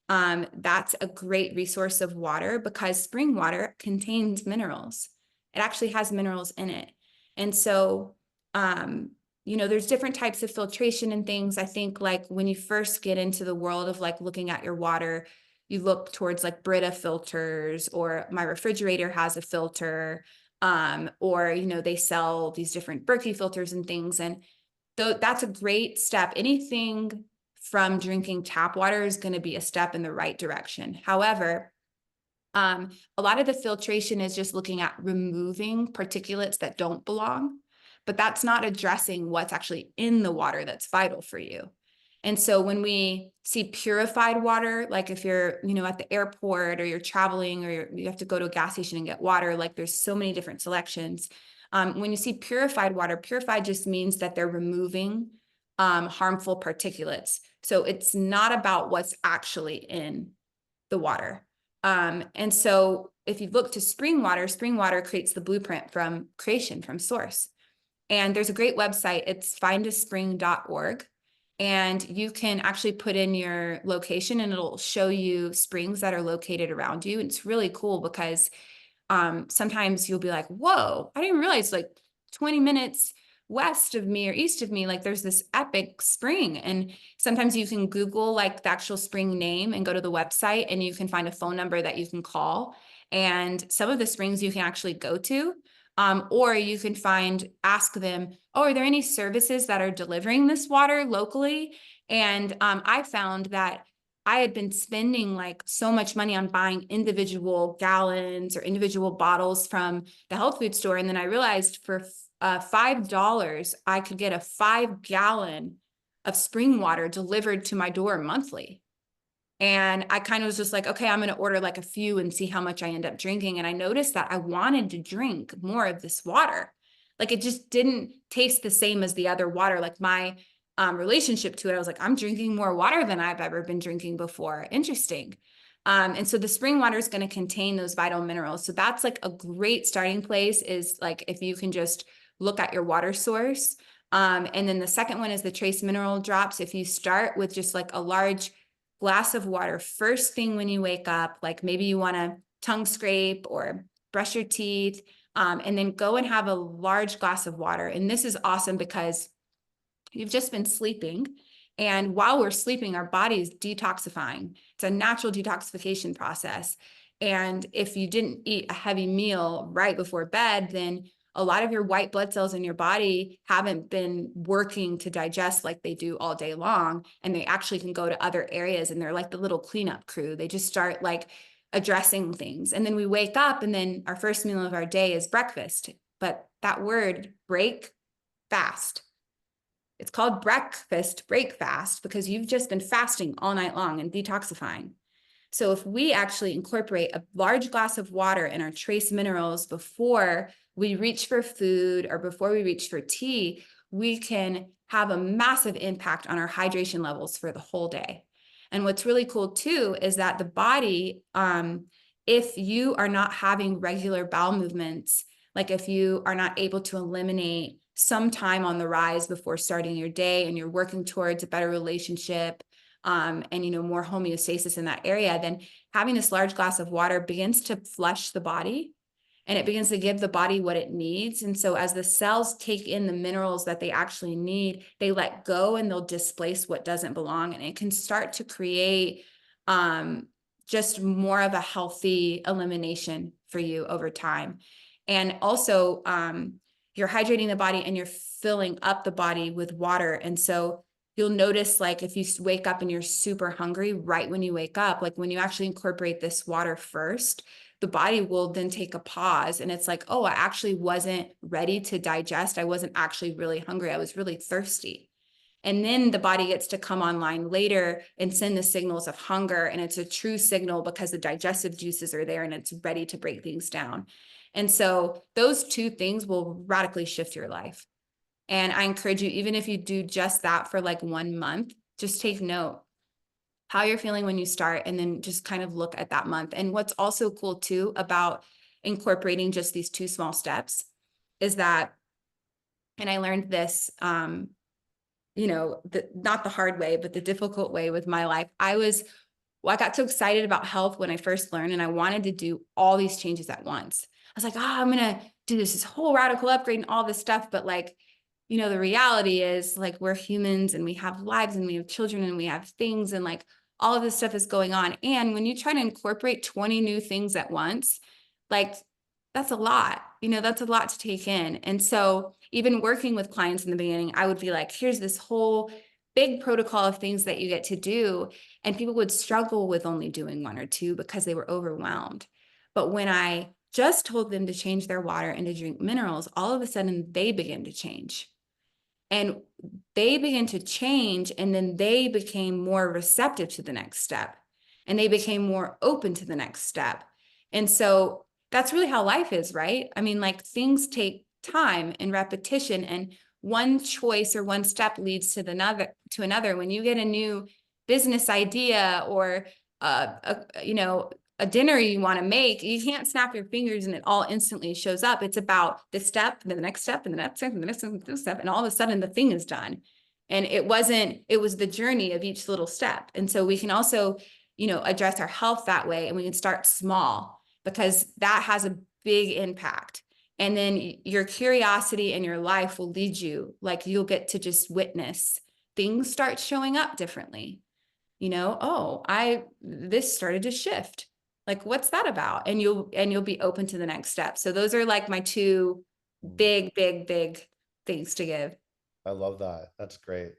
that's a great resource of water because spring water contains minerals. It actually has minerals in it. And so, there's different types of filtration and things. I think like when you first get into the world of like looking at your water, you look towards like Brita filters, or my refrigerator has a filter, or, they sell these different Berkey filters and things. And that's a great step. Anything from drinking tap water is going to be a step in the right direction. However, a lot of the filtration is just looking at removing particulates that don't belong, but that's not addressing what's actually in the water that's vital for you. And so when we see purified water, like if you're, at the airport or you're traveling or you have to go to a gas station and get water, like there's so many different selections. When you see purified water, purified just means that they're removing harmful particulates. So it's not about what's actually in the water. And so if you look to spring water creates the blueprint from creation, from source. And there's a great website, it's findaspring.org. And you can actually put in your location and it'll show you springs that are located around you. And it's really cool because sometimes you'll be like, whoa, I didn't realize like 20 minutes west of me or east of me, like there's this epic spring. And sometimes you can Google like the actual spring name and go to the website and you can find a phone number that you can call. And some of the springs you can actually go to, or you can ask them, oh, are there any services that are delivering this water locally? And I found that I had been spending like so much money on buying individual gallons or individual bottles from the health food store. And then I realized for $5, I could get a 5-gallon of spring water delivered to my door monthly. And I kind of was just like, okay, I'm going to order like a few and see how much I end up drinking. And I noticed that I wanted to drink more of this water. Like it just didn't taste the same as the other water. Like my relationship to it, I was like, I'm drinking more water than I've ever been drinking before. Interesting. And so the spring water is going to contain those vital minerals. So that's like a great starting place, is like if you can just look at your water source. And then the second one is the trace mineral drops. If you start with just like a large glass of water first thing when you wake up, like maybe you want to tongue scrape or brush your teeth, and then go and have a large glass of water. And this is awesome because you've just been sleeping. And while we're sleeping, our body is detoxifying. It's a natural detoxification process. And if you didn't eat a heavy meal right before bed, then a lot of your white blood cells in your body haven't been working to digest like they do all day long. And they actually can go to other areas and they're like the little cleanup crew. They just start like addressing things. And then we wake up and then our first meal of our day is breakfast. But that word, break fast, it's called breakfast break fast because you've just been fasting all night long and detoxifying. So if we actually incorporate a large glass of water and our trace minerals before we reach for food or before we reach for tea, we can have a massive impact on our hydration levels for the whole day. And what's really cool too is that the body, if you are not having regular bowel movements, like if you are not able to eliminate some time on the rise before starting your day and you're working towards a better relationship, and more homeostasis in that area, then having this large glass of water begins to flush the body and it begins to give the body what it needs. And so as the cells take in the minerals that they actually need, they let go and they'll displace what doesn't belong. And it can start to create just more of a healthy elimination for you over time. And also, you're hydrating the body and you're filling up the body with water. And so you'll notice, like, if you wake up and you're super hungry right when you wake up, like when you actually incorporate this water first, the body will then take a pause and it's like, oh, I actually wasn't ready to digest. I wasn't actually really hungry. I was really thirsty. And then the body gets to come online later and send the signals of hunger. And it's a true signal because the digestive juices are there and it's ready to break things down. And so those two things will radically shift your life. And I encourage you, even if you do just that for like 1 month, just take note how you're feeling when you start, and then just kind of look at that month. And what's also cool too about incorporating just these two small steps is that, and I learned this, not the hard way, but the difficult way with my life. I got so excited about health when I first learned, and I wanted to do all these changes at once. I was like, I'm going to do this whole radical upgrade and all this stuff. But like, the reality is, like, we're humans and we have lives and we have children and we have things, and like all of this stuff is going on. And when you try to incorporate 20 new things at once, like, that's a lot, that's a lot to take in. And so even working with clients in the beginning, I would be like, here's this whole big protocol of things that you get to do. And people would struggle with only doing one or two because they were overwhelmed. But when I just told them to change their water and to drink minerals, all of a sudden they begin to change. And they began to change, and then they became more receptive to the next step. And they became more open to the next step. And so that's really how life is, right? I mean, like, things take time and repetition, and one choice or one step leads to another. When you get a new business idea or a dinner you want to make, you can't snap your fingers and it all instantly shows up. It's about this step, and then the next step, and the next step, and the next step, and all of a sudden the thing is done. And it was the journey of each little step. And so we can also, address our health that way, and we can start small, because that has a big impact. And then your curiosity and your life will lead you, like, you'll get to just witness things start showing up differently. This started to shift. Like, what's that about? And you'll be open to the next step. So those are like my two big things to give. I love that. That's great.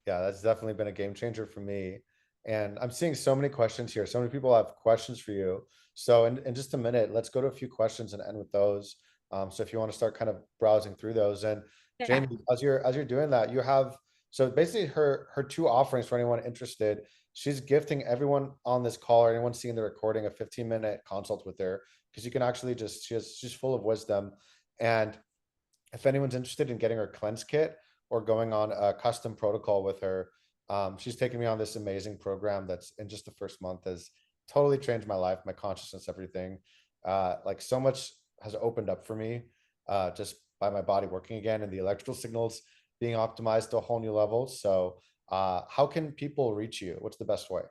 Yeah, that's definitely been a game changer for me. And I'm seeing so many questions here. So many people have questions for you. So in just a minute, let's go to a few questions and end with those. So if you want to start kind of browsing through those. And Yeah. Jamie, as you're doing that, you have, so basically her two offerings for anyone interested. She's gifting everyone on this call or anyone seeing the recording a 15-minute consult with her, because you can actually just, she's full of wisdom. And if anyone's interested in getting her cleanse kit or going on a custom protocol with her, she's taken me on this amazing program that's, in just the first month, has totally changed my life, my consciousness, everything. Like, so much has opened up for me, just by my body working again and the electrical signals being optimized to a whole new level. So how can people reach you? What's the best way?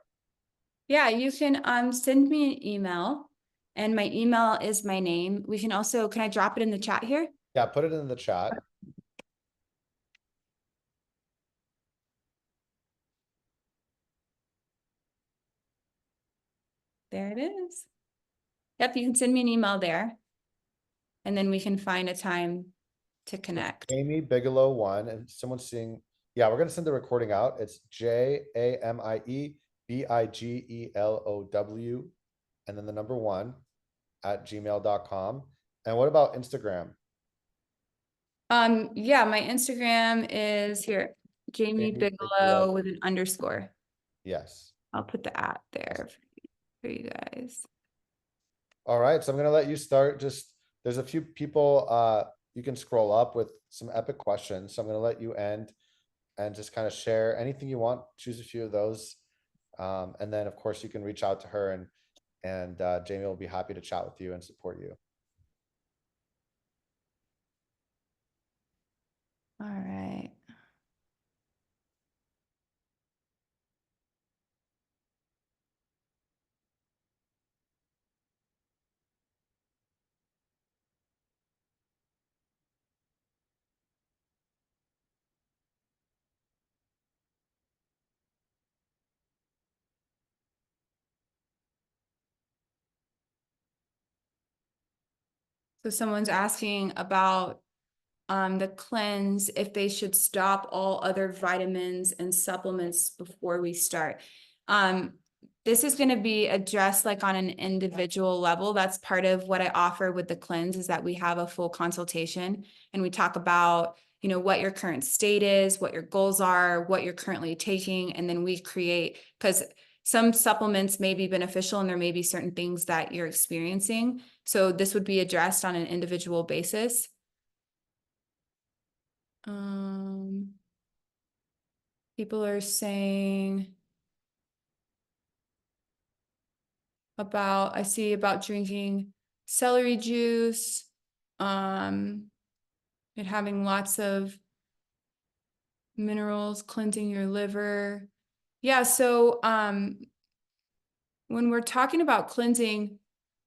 Yeah, you can send me an email, and my email is my name. Can I drop it in the chat here? Yeah, put it in the chat. There it is. Yep, you can send me an email there, and then we can find a time to It's connect. Jamie Bigelow one, and someone's seeing. Yeah, we're gonna send the recording out. It's JamieBigelow, and then the number one at gmail.com. And what about Instagram? Yeah, my Instagram is here, Jamie Jamie Bigelow. Bigelow with an underscore. Yes. I'll put the at there. Awesome. for you guys. All right, so I'm gonna let you start. Just there's a few people you can scroll up with some epic questions. So I'm gonna let you end and just kind of share anything you want. Choose a few of those, and then of course you can reach out to her, and Jamie will be happy to chat with you and support you. All right. So someone's asking about the cleanse, if they should stop all other vitamins and supplements before we start. This is going to be addressed like on an individual level. That's part of what I offer with the cleanse, is that we have a full consultation and we talk about, you know, what your current state is, what your goals are, what you're currently taking, and then we create, because some supplements may be beneficial and there may be certain things that you're experiencing. So this would be addressed on an individual basis. People are saying about, I see about drinking celery juice, it having lots of minerals, cleansing your liver. Yeah, so when we're talking about cleansing,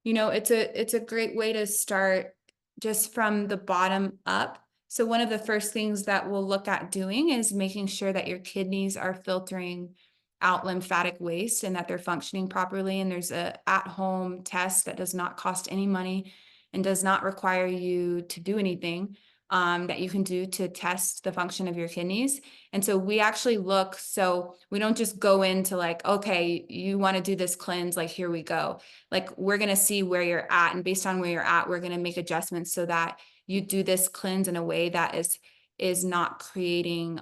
you know, it's a great way to start just from the bottom up. So one of the first things that we'll look at doing is making sure that your kidneys are filtering out lymphatic waste and that they're functioning properly. And there's a at-home test that does not cost any money and does not require you to do anything, that you can do to test the function of your kidneys. And so we actually look, so we don't just go into like, okay, you want to do this cleanse, like, here we go. Like, we're going to see where you're at. And based on where you're at, we're going to make adjustments so that you do this cleanse in a way that is not creating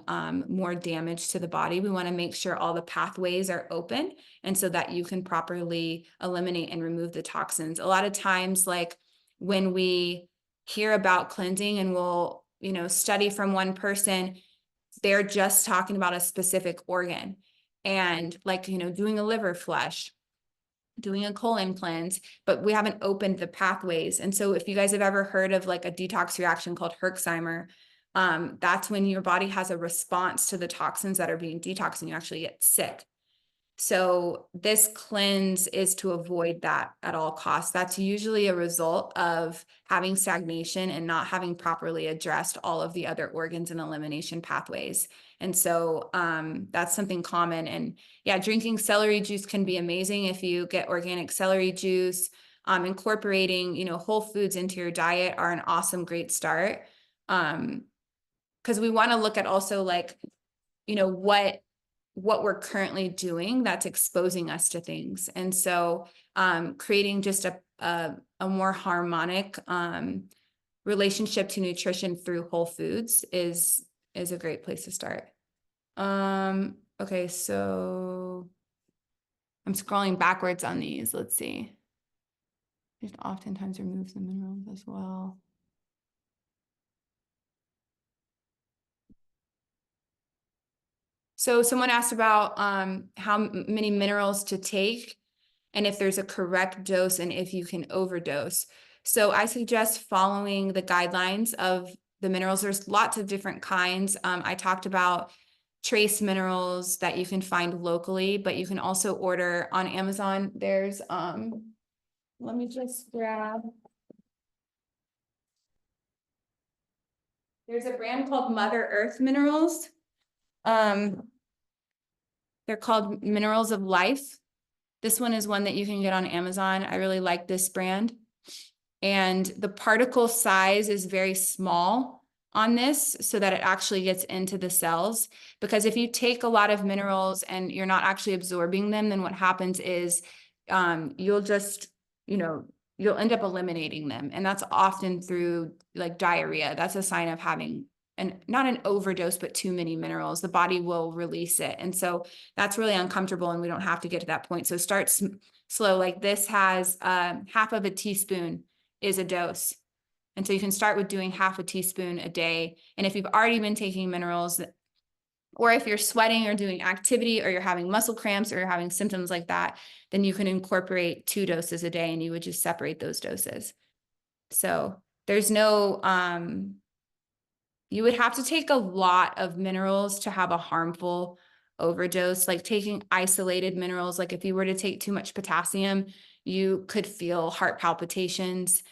more damage to the body. We want to make sure all the pathways are open, and so that you can properly eliminate and remove the toxins. A lot of times, like when we hear about cleansing and we'll, you know, study from one person, they're just talking about a specific organ, and like, you know, doing a liver flush, doing a colon cleanse, but we haven't opened the pathways. And so if you guys have ever heard of like a detox reaction called Herxheimer, that's when your body has a response to the toxins that are being detoxed and you actually get sick. So this cleanse is to avoid that at all costs. That's usually a result of having stagnation and not having properly addressed all of the other organs and elimination pathways. And so that's something common. And yeah, drinking celery juice can be amazing if you get organic celery juice. Incorporating, you know, whole foods into your diet are an awesome, great start. Because we want to look at also like, you know, what we're currently doing that's exposing us to things. And so creating just a more harmonic relationship to nutrition through whole foods is a great place to start. Okay, so I'm scrolling backwards on these. Let's see. It oftentimes removes the minerals as well. So someone asked about how many minerals to take and if there's a correct dose and if you can overdose. So I suggest following the guidelines of the minerals. There's lots of different kinds. I talked about trace minerals that you can find locally, but you can also order on Amazon. There's, let me just grab. There's a brand called Mother Earth Minerals. They're called Minerals of Life. This one is one that you can get on Amazon. I really like this brand. And the particle size is very small on this so that it actually gets into the cells. Because if you take a lot of minerals and you're not actually absorbing them, then what happens is you'll just, you know, you'll end up eliminating them. And that's often through like diarrhea. That's a sign of having and not an overdose, but too many minerals, the body will release it. And so that's really uncomfortable, and we don't have to get to that point. So start slow. Like this has half of a teaspoon is a dose. And so you can start with doing half a teaspoon a day. And if you've already been taking minerals, or if you're sweating or doing activity, or you're having muscle cramps, or you're having symptoms like that, then you can incorporate 2 doses a day, and you would just separate those doses. So there's no, you would have to take a lot of minerals to have a harmful overdose, like taking isolated minerals. Like if you were to take too much potassium, you could feel heart palpitations.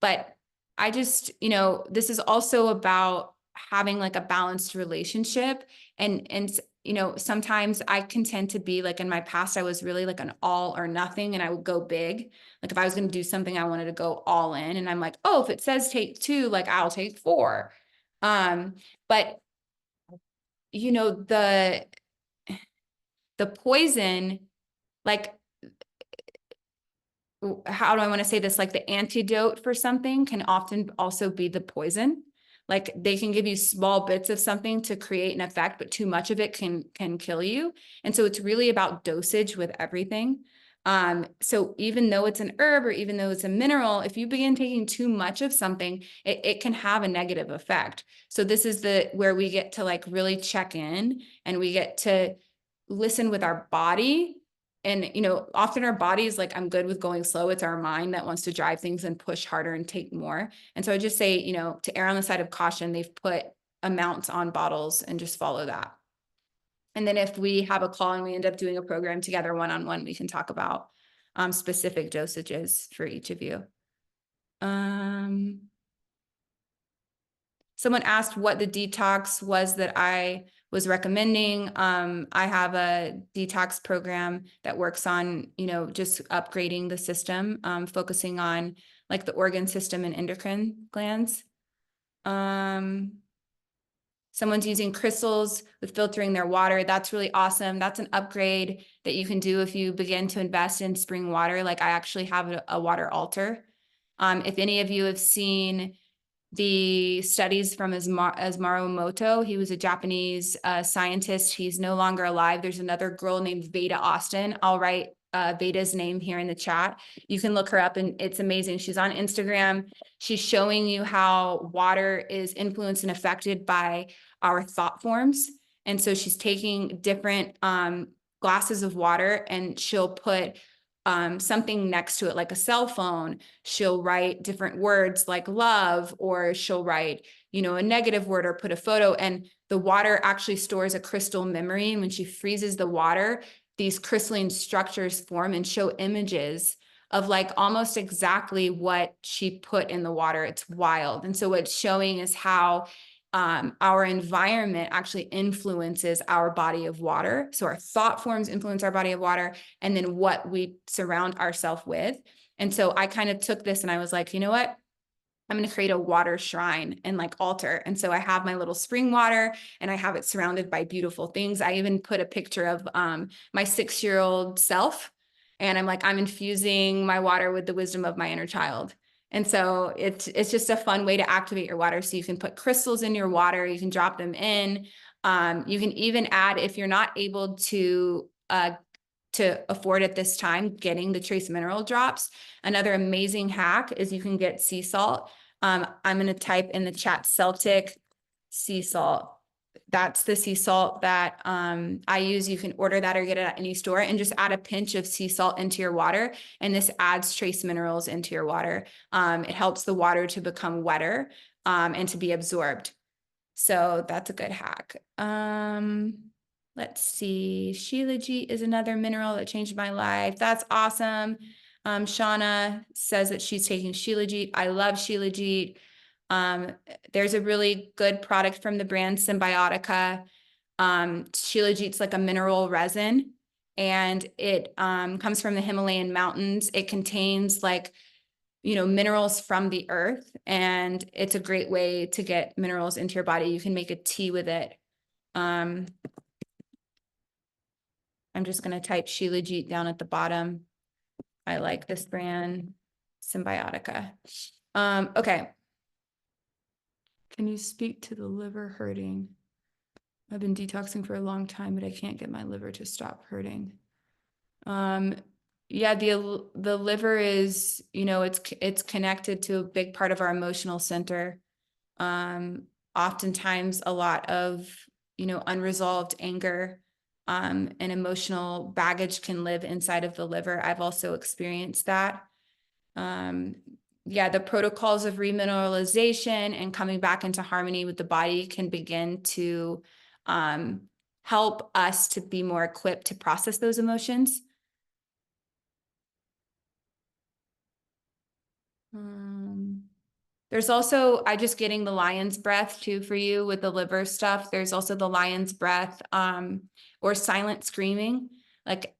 But I just, this is also about having like a balanced relationship. And sometimes I can tend to be like, in my past, I was really like an all or nothing, and I would go big. Like if I was going to do something, I wanted to go all in, and I'm like, oh, if it says take 2, like I'll take 4. But the poison, like, how do I want to say this? Like the antidote for something can often also be the poison. Like they can give you small bits of something to create an effect, but too much of it can kill you. And so it's really about dosage with everything. So even though it's an herb, or even though it's a mineral, if you begin taking too much of something, it can have a negative effect. So this is where we get to like really check in, and we get to listen with our body. And, often our body is like, I'm good with going slow. It's our mind that wants to drive things and push harder and take more. And so I just say, to err on the side of caution, they've put amounts on bottles, and just follow that. And then if we have a call and we end up doing a program together one-on-one, we can talk about specific dosages for each of you. Someone asked what the detox was that I was recommending. I have a detox program that works on, just upgrading the system, focusing on like the organ system and endocrine glands. Someone's using crystals with filtering their water. That's really awesome. That's an upgrade that you can do if you begin to invest in spring water. Like I actually have a water altar. If any of you have seen the studies from Masaru Emoto. He was a Japanese scientist. He's no longer alive. There's another girl named Veda Austin. I'll write Veda's name here in the chat. You can look her up, and it's amazing. She's on Instagram. She's showing you how water is influenced and affected by our thought forms. And so she's taking different glasses of water, and she'll put something next to it, like a cell phone. She'll write different words like love, or she'll write, a negative word, or put a photo, and the water actually stores a crystal memory. And when she freezes the water, these crystalline structures form and show images of like almost exactly what she put in the water. It's wild. And so what's showing is how our environment actually influences our body of water. So our thought forms influence our body of water, and then what we surround ourselves with. And so I kind of took this, and I was like, you know what? I'm going to create a water shrine and like altar. And so I have my little spring water, and I have it surrounded by beautiful things. I even put a picture of my 6-year-old self, and I'm like, I'm infusing my water with the wisdom of my inner child. And so it's just a fun way to activate your water. So you can put crystals in your water. You can drop them in. You can even add, if you're not able to afford at this time, getting the trace mineral drops. Another amazing hack is you can get sea salt. I'm going to type in the chat Celtic sea salt. That's the sea salt that I use. You can order that or get it at any store, and just add a pinch of sea salt into your water. And this adds trace minerals into your water. It helps the water to become wetter and to be absorbed. So that's a good hack. Let's see. Shilajit is another mineral that changed my life. That's awesome. Shauna says that she's taking Shilajit. I love Shilajit. There's a really good product from the brand Symbiotica. Shilajit's like a mineral resin, and it comes from the Himalayan mountains. It contains like minerals from the earth, and it's a great way to get minerals into your body. You can make a tea with it. I'm just going to type Shilajit down at the bottom. I like this brand, Symbiotica. Okay. Can you speak to the liver hurting? I've been detoxing for a long time, but I can't get my liver to stop hurting. Yeah, the liver is, it's connected to a big part of our emotional center. Oftentimes a lot of, unresolved anger, and emotional baggage can live inside of the liver. I've also experienced that. Um, yeah, the protocols of remineralization and coming back into harmony with the body can begin to help us to be more equipped to process those emotions. There's also, I just getting the lion's breath too for you with the liver stuff. There's also the lion's breath, or silent screaming. Like,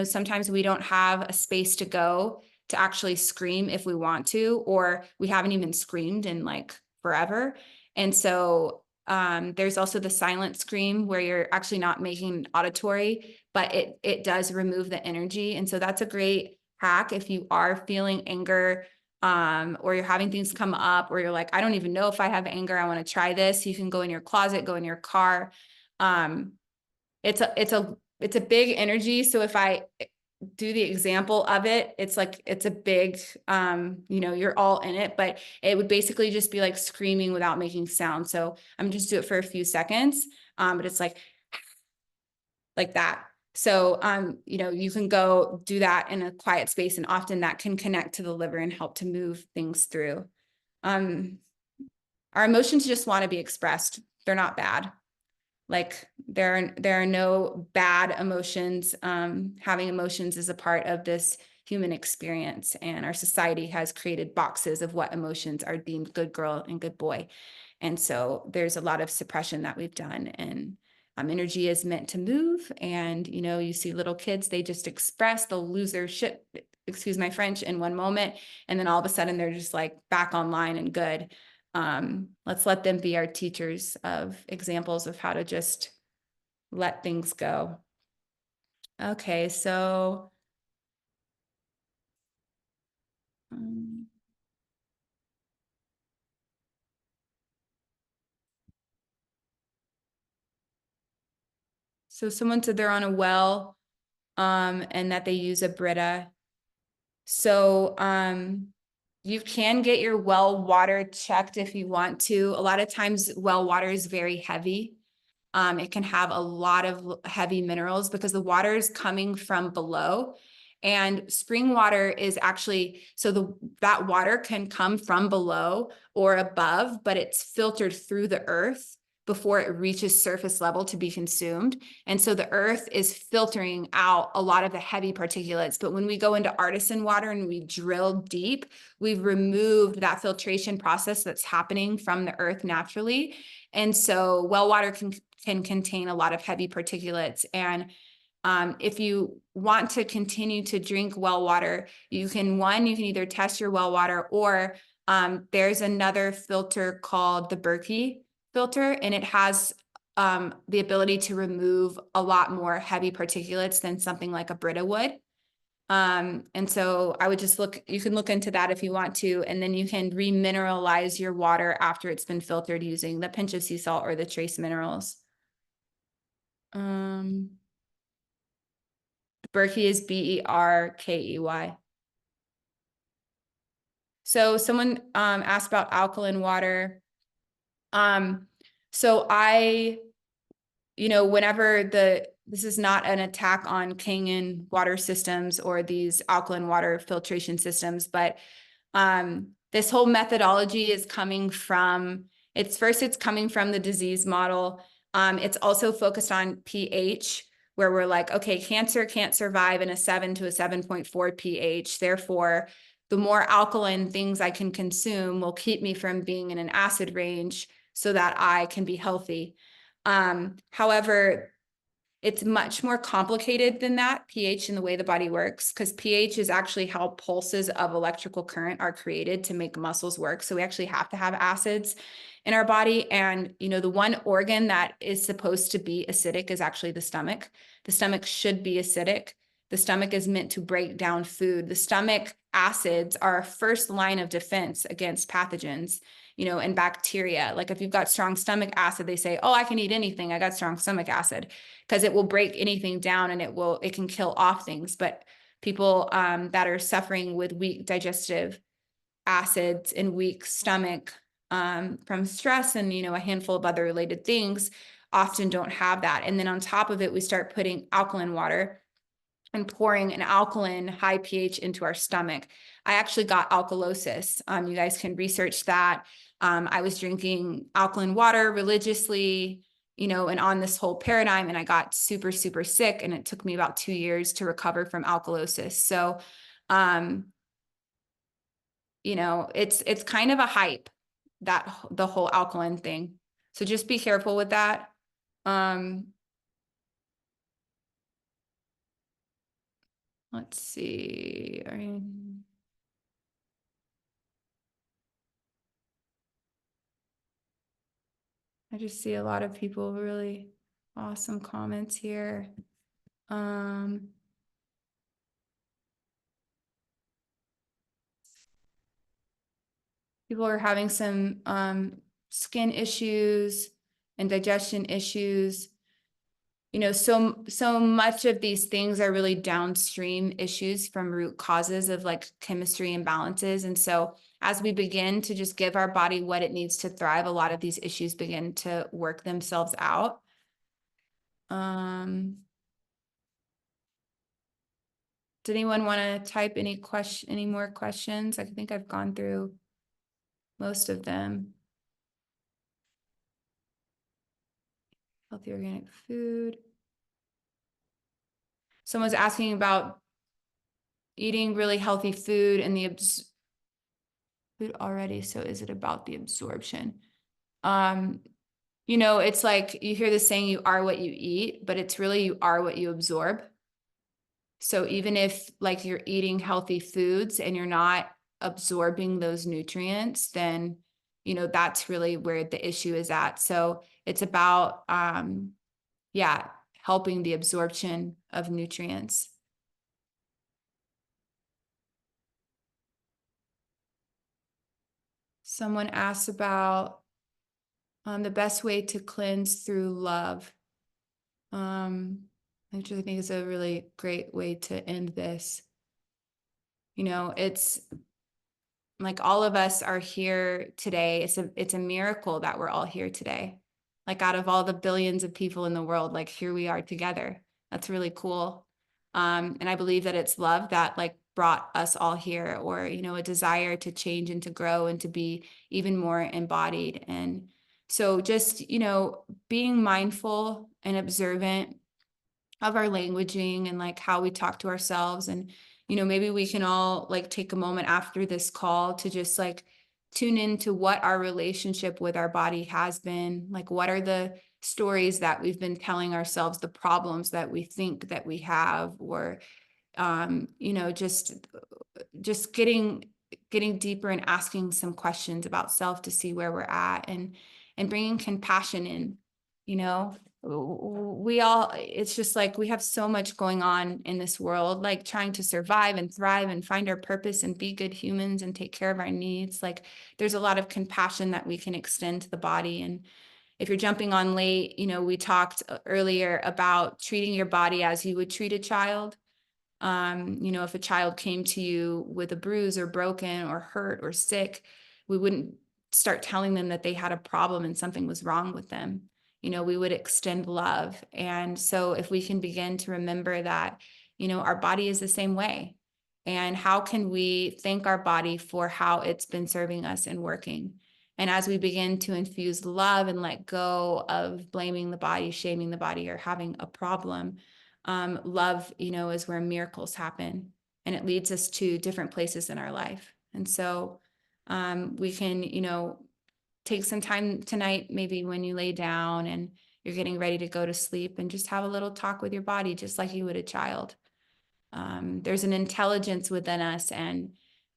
sometimes we don't have a space to go to actually scream if we want to, or we haven't even screamed in like forever. And so, there's also the silent scream where you're actually not making auditory, but it does remove the energy. And so that's a great hack if you are feeling anger, or you're having things come up, or you're like, I don't even know if I have anger. I want to try this. You can go in your closet, go in your car. It's a big energy. So if I do the example of it, it's like, it's a big, you're all in it, but it would basically just be like screaming without making sound. So I'm just do it for a few seconds. But it's like that. So, you can go do that in a quiet space, and often that can connect to the liver and help to move things through. Our emotions just want to be expressed. They're not bad. Like there are no bad emotions. Having emotions is a part of this human experience, and our society has created boxes of what emotions are deemed good girl and good boy. And so there's a lot of suppression that we've done, and energy is meant to move. And, you see little kids, they just express, they'll lose their shit, excuse my French, in one moment. And then all of a sudden they're just like back online and good. Let's let them be our teachers of examples of how to just let things go. Okay, so someone said they're on a well, and that they use a Brita. So you can get your well water checked if you want to. A lot of times well water is very heavy. It can have a lot of heavy minerals because the water is coming from below, and spring water is actually, so that water can come from below or above, but it's filtered through the earth before it reaches surface level to be consumed. And so the earth is filtering out a lot of the heavy particulates. But when we go into artisan water and we drill deep, we've removed that filtration process that's happening from the earth naturally. And so well water can contain a lot of heavy particulates. And if you want to continue to drink well water, you can either test your well water, or there's another filter called the Berkey filter, and it has the ability to remove a lot more heavy particulates than something like a Brita would. And so I would just you can look into that if you want to, and then you can remineralize your water after it's been filtered using the pinch of sea salt or the trace minerals. Berkey is Berkey. So someone asked about alkaline water. So whenever this is not an attack on Kangen water systems or these alkaline water filtration systems, but this whole methodology is coming from, it's coming from the disease model. It's also focused on pH, where we're like, okay, cancer can't survive in a 7 to a 7.4 pH. Therefore, the more alkaline things I can consume will keep me from being in an acid range so that I can be healthy. However, it's much more complicated than that, pH, and the way the body works, because pH is actually how pulses of electrical current are created to make muscles work. So we actually have to have acids in our body. And, the one organ that is supposed to be acidic is actually the stomach. The stomach should be acidic. The stomach is meant to break down food. The stomach acids are our first line of defense against pathogens, and bacteria. Like if you've got strong stomach acid, they say, oh, I can eat anything. I got strong stomach acid, because it will break anything down and it can kill off things. But people that are suffering with weak digestive acids and weak stomach from stress and, a handful of other related things often don't have that. And then on top of it, we start putting alkaline water and pouring an alkaline high pH into our stomach. I actually got alkalosis. You guys can research that. I was drinking alkaline water religiously, and on this whole paradigm, and I got super, super sick, and it took me about 2 years to recover from alkalosis. So, it's kind of a hype, that the whole alkaline thing. So just be careful with that. Let's see. I just see a lot of people really awesome comments here. People are having some skin issues and digestion issues. So much of these things are really downstream issues from root causes of like chemistry imbalances. And so as we begin to just give our body what it needs to thrive, a lot of these issues begin to work themselves out. Did anyone want to type any more questions? I think I've gone through most of them. Healthy organic food. Someone's asking about eating really healthy food and the food already. So is it about the absorption? It's like you hear the saying, you are what you eat, but it's really you are what you absorb. So even if like you're eating healthy foods and you're not absorbing those nutrients, then, that's really where the issue is at. So it's about, helping the absorption of nutrients. Someone asked about the best way to cleanse through love, which I think is a really great way to end this. It's like all of us are here today. It's a miracle that we're all here today. Like out of all the billions of people in the world, like here we are together. That's really cool. And I believe that it's love that like brought us all here, or, a desire to change and to grow and to be even more embodied. And so just, being mindful and observant of our languaging and like how we talk to ourselves. And, maybe we can all like take a moment after this call to just like tune into what our relationship with our body has been. Like, what are the stories that we've been telling ourselves, the problems that we think that we have, or, just getting deeper and asking some questions about self to see where we're at, and bringing compassion in. It's just like we have so much going on in this world, like trying to survive and thrive and find our purpose and be good humans and take care of our needs. Like there's a lot of compassion that we can extend to the body. And if you're jumping on late, we talked earlier about treating your body as you would treat a child. If a child came to you with a bruise or broken or hurt or sick, we wouldn't start telling them that they had a problem and something was wrong with them. We would extend love. And so if we can begin to remember that, our body is the same way. And how can we thank our body for how it's been serving us and working? And as we begin to infuse love and let go of blaming the body, shaming the body, or having a problem, love, is where miracles happen, and it leads us to different places in our life. And so we can, take some time tonight, maybe when you lay down and you're getting ready to go to sleep, and just have a little talk with your body, just like you would a child. There's an intelligence within us. And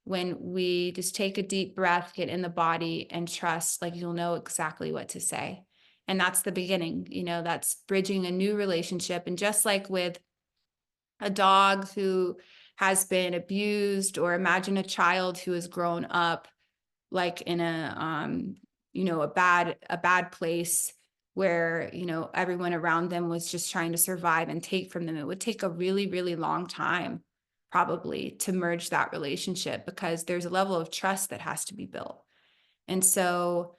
when we just take a deep breath, get in the body and trust, like you'll know exactly what to say. And that's the beginning, that's bridging a new relationship. And just like with a dog who has been abused, or imagine a child who has grown up like in a a bad place where everyone around them was just trying to survive and take from them. It would take a really, really long time probably to merge that relationship, because there's a level of trust that has to be built. And so,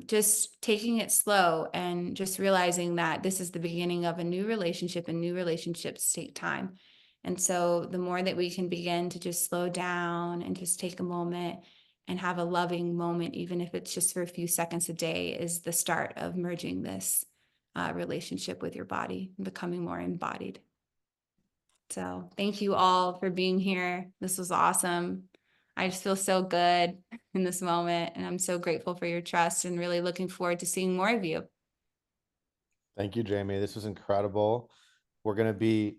just taking it slow and just realizing that this is the beginning of a new relationship, and new relationships take time. And so, the more that we can begin to just slow down and just take a moment and have a loving moment, even if it's just for a few seconds a day, is the start of merging this relationship with your body and becoming more embodied. So, thank you all for being here. This was awesome. I just feel so good in this moment, and I'm so grateful for your trust and really looking forward to seeing more of you. Thank you, Jamie. This was incredible. We're going to be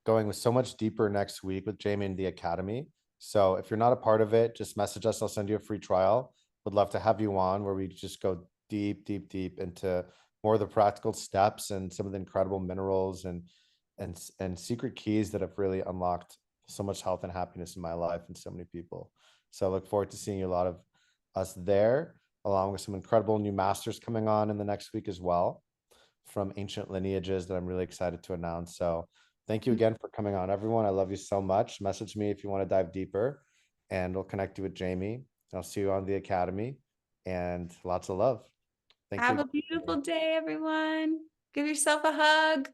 going with so much deeper next week with Jamie and the Academy. So if you're not a part of it, just message us. I'll send you a free trial. Would love to have you on, where we just go deep, deep, deep into more of the practical steps and some of the incredible minerals and secret keys that have really unlocked so much health and happiness in my life and so many people. So I look forward to seeing a lot of us there, along with some incredible new masters coming on in the next week as well, from ancient lineages that I'm really excited to announce. So thank you again for coming on, everyone. I love you so much. Message me if you want to dive deeper, and we'll connect you with Jamie. I'll see you on the Academy, and lots of love. Thank you Have a again. beautiful day, everyone. Give yourself a hug.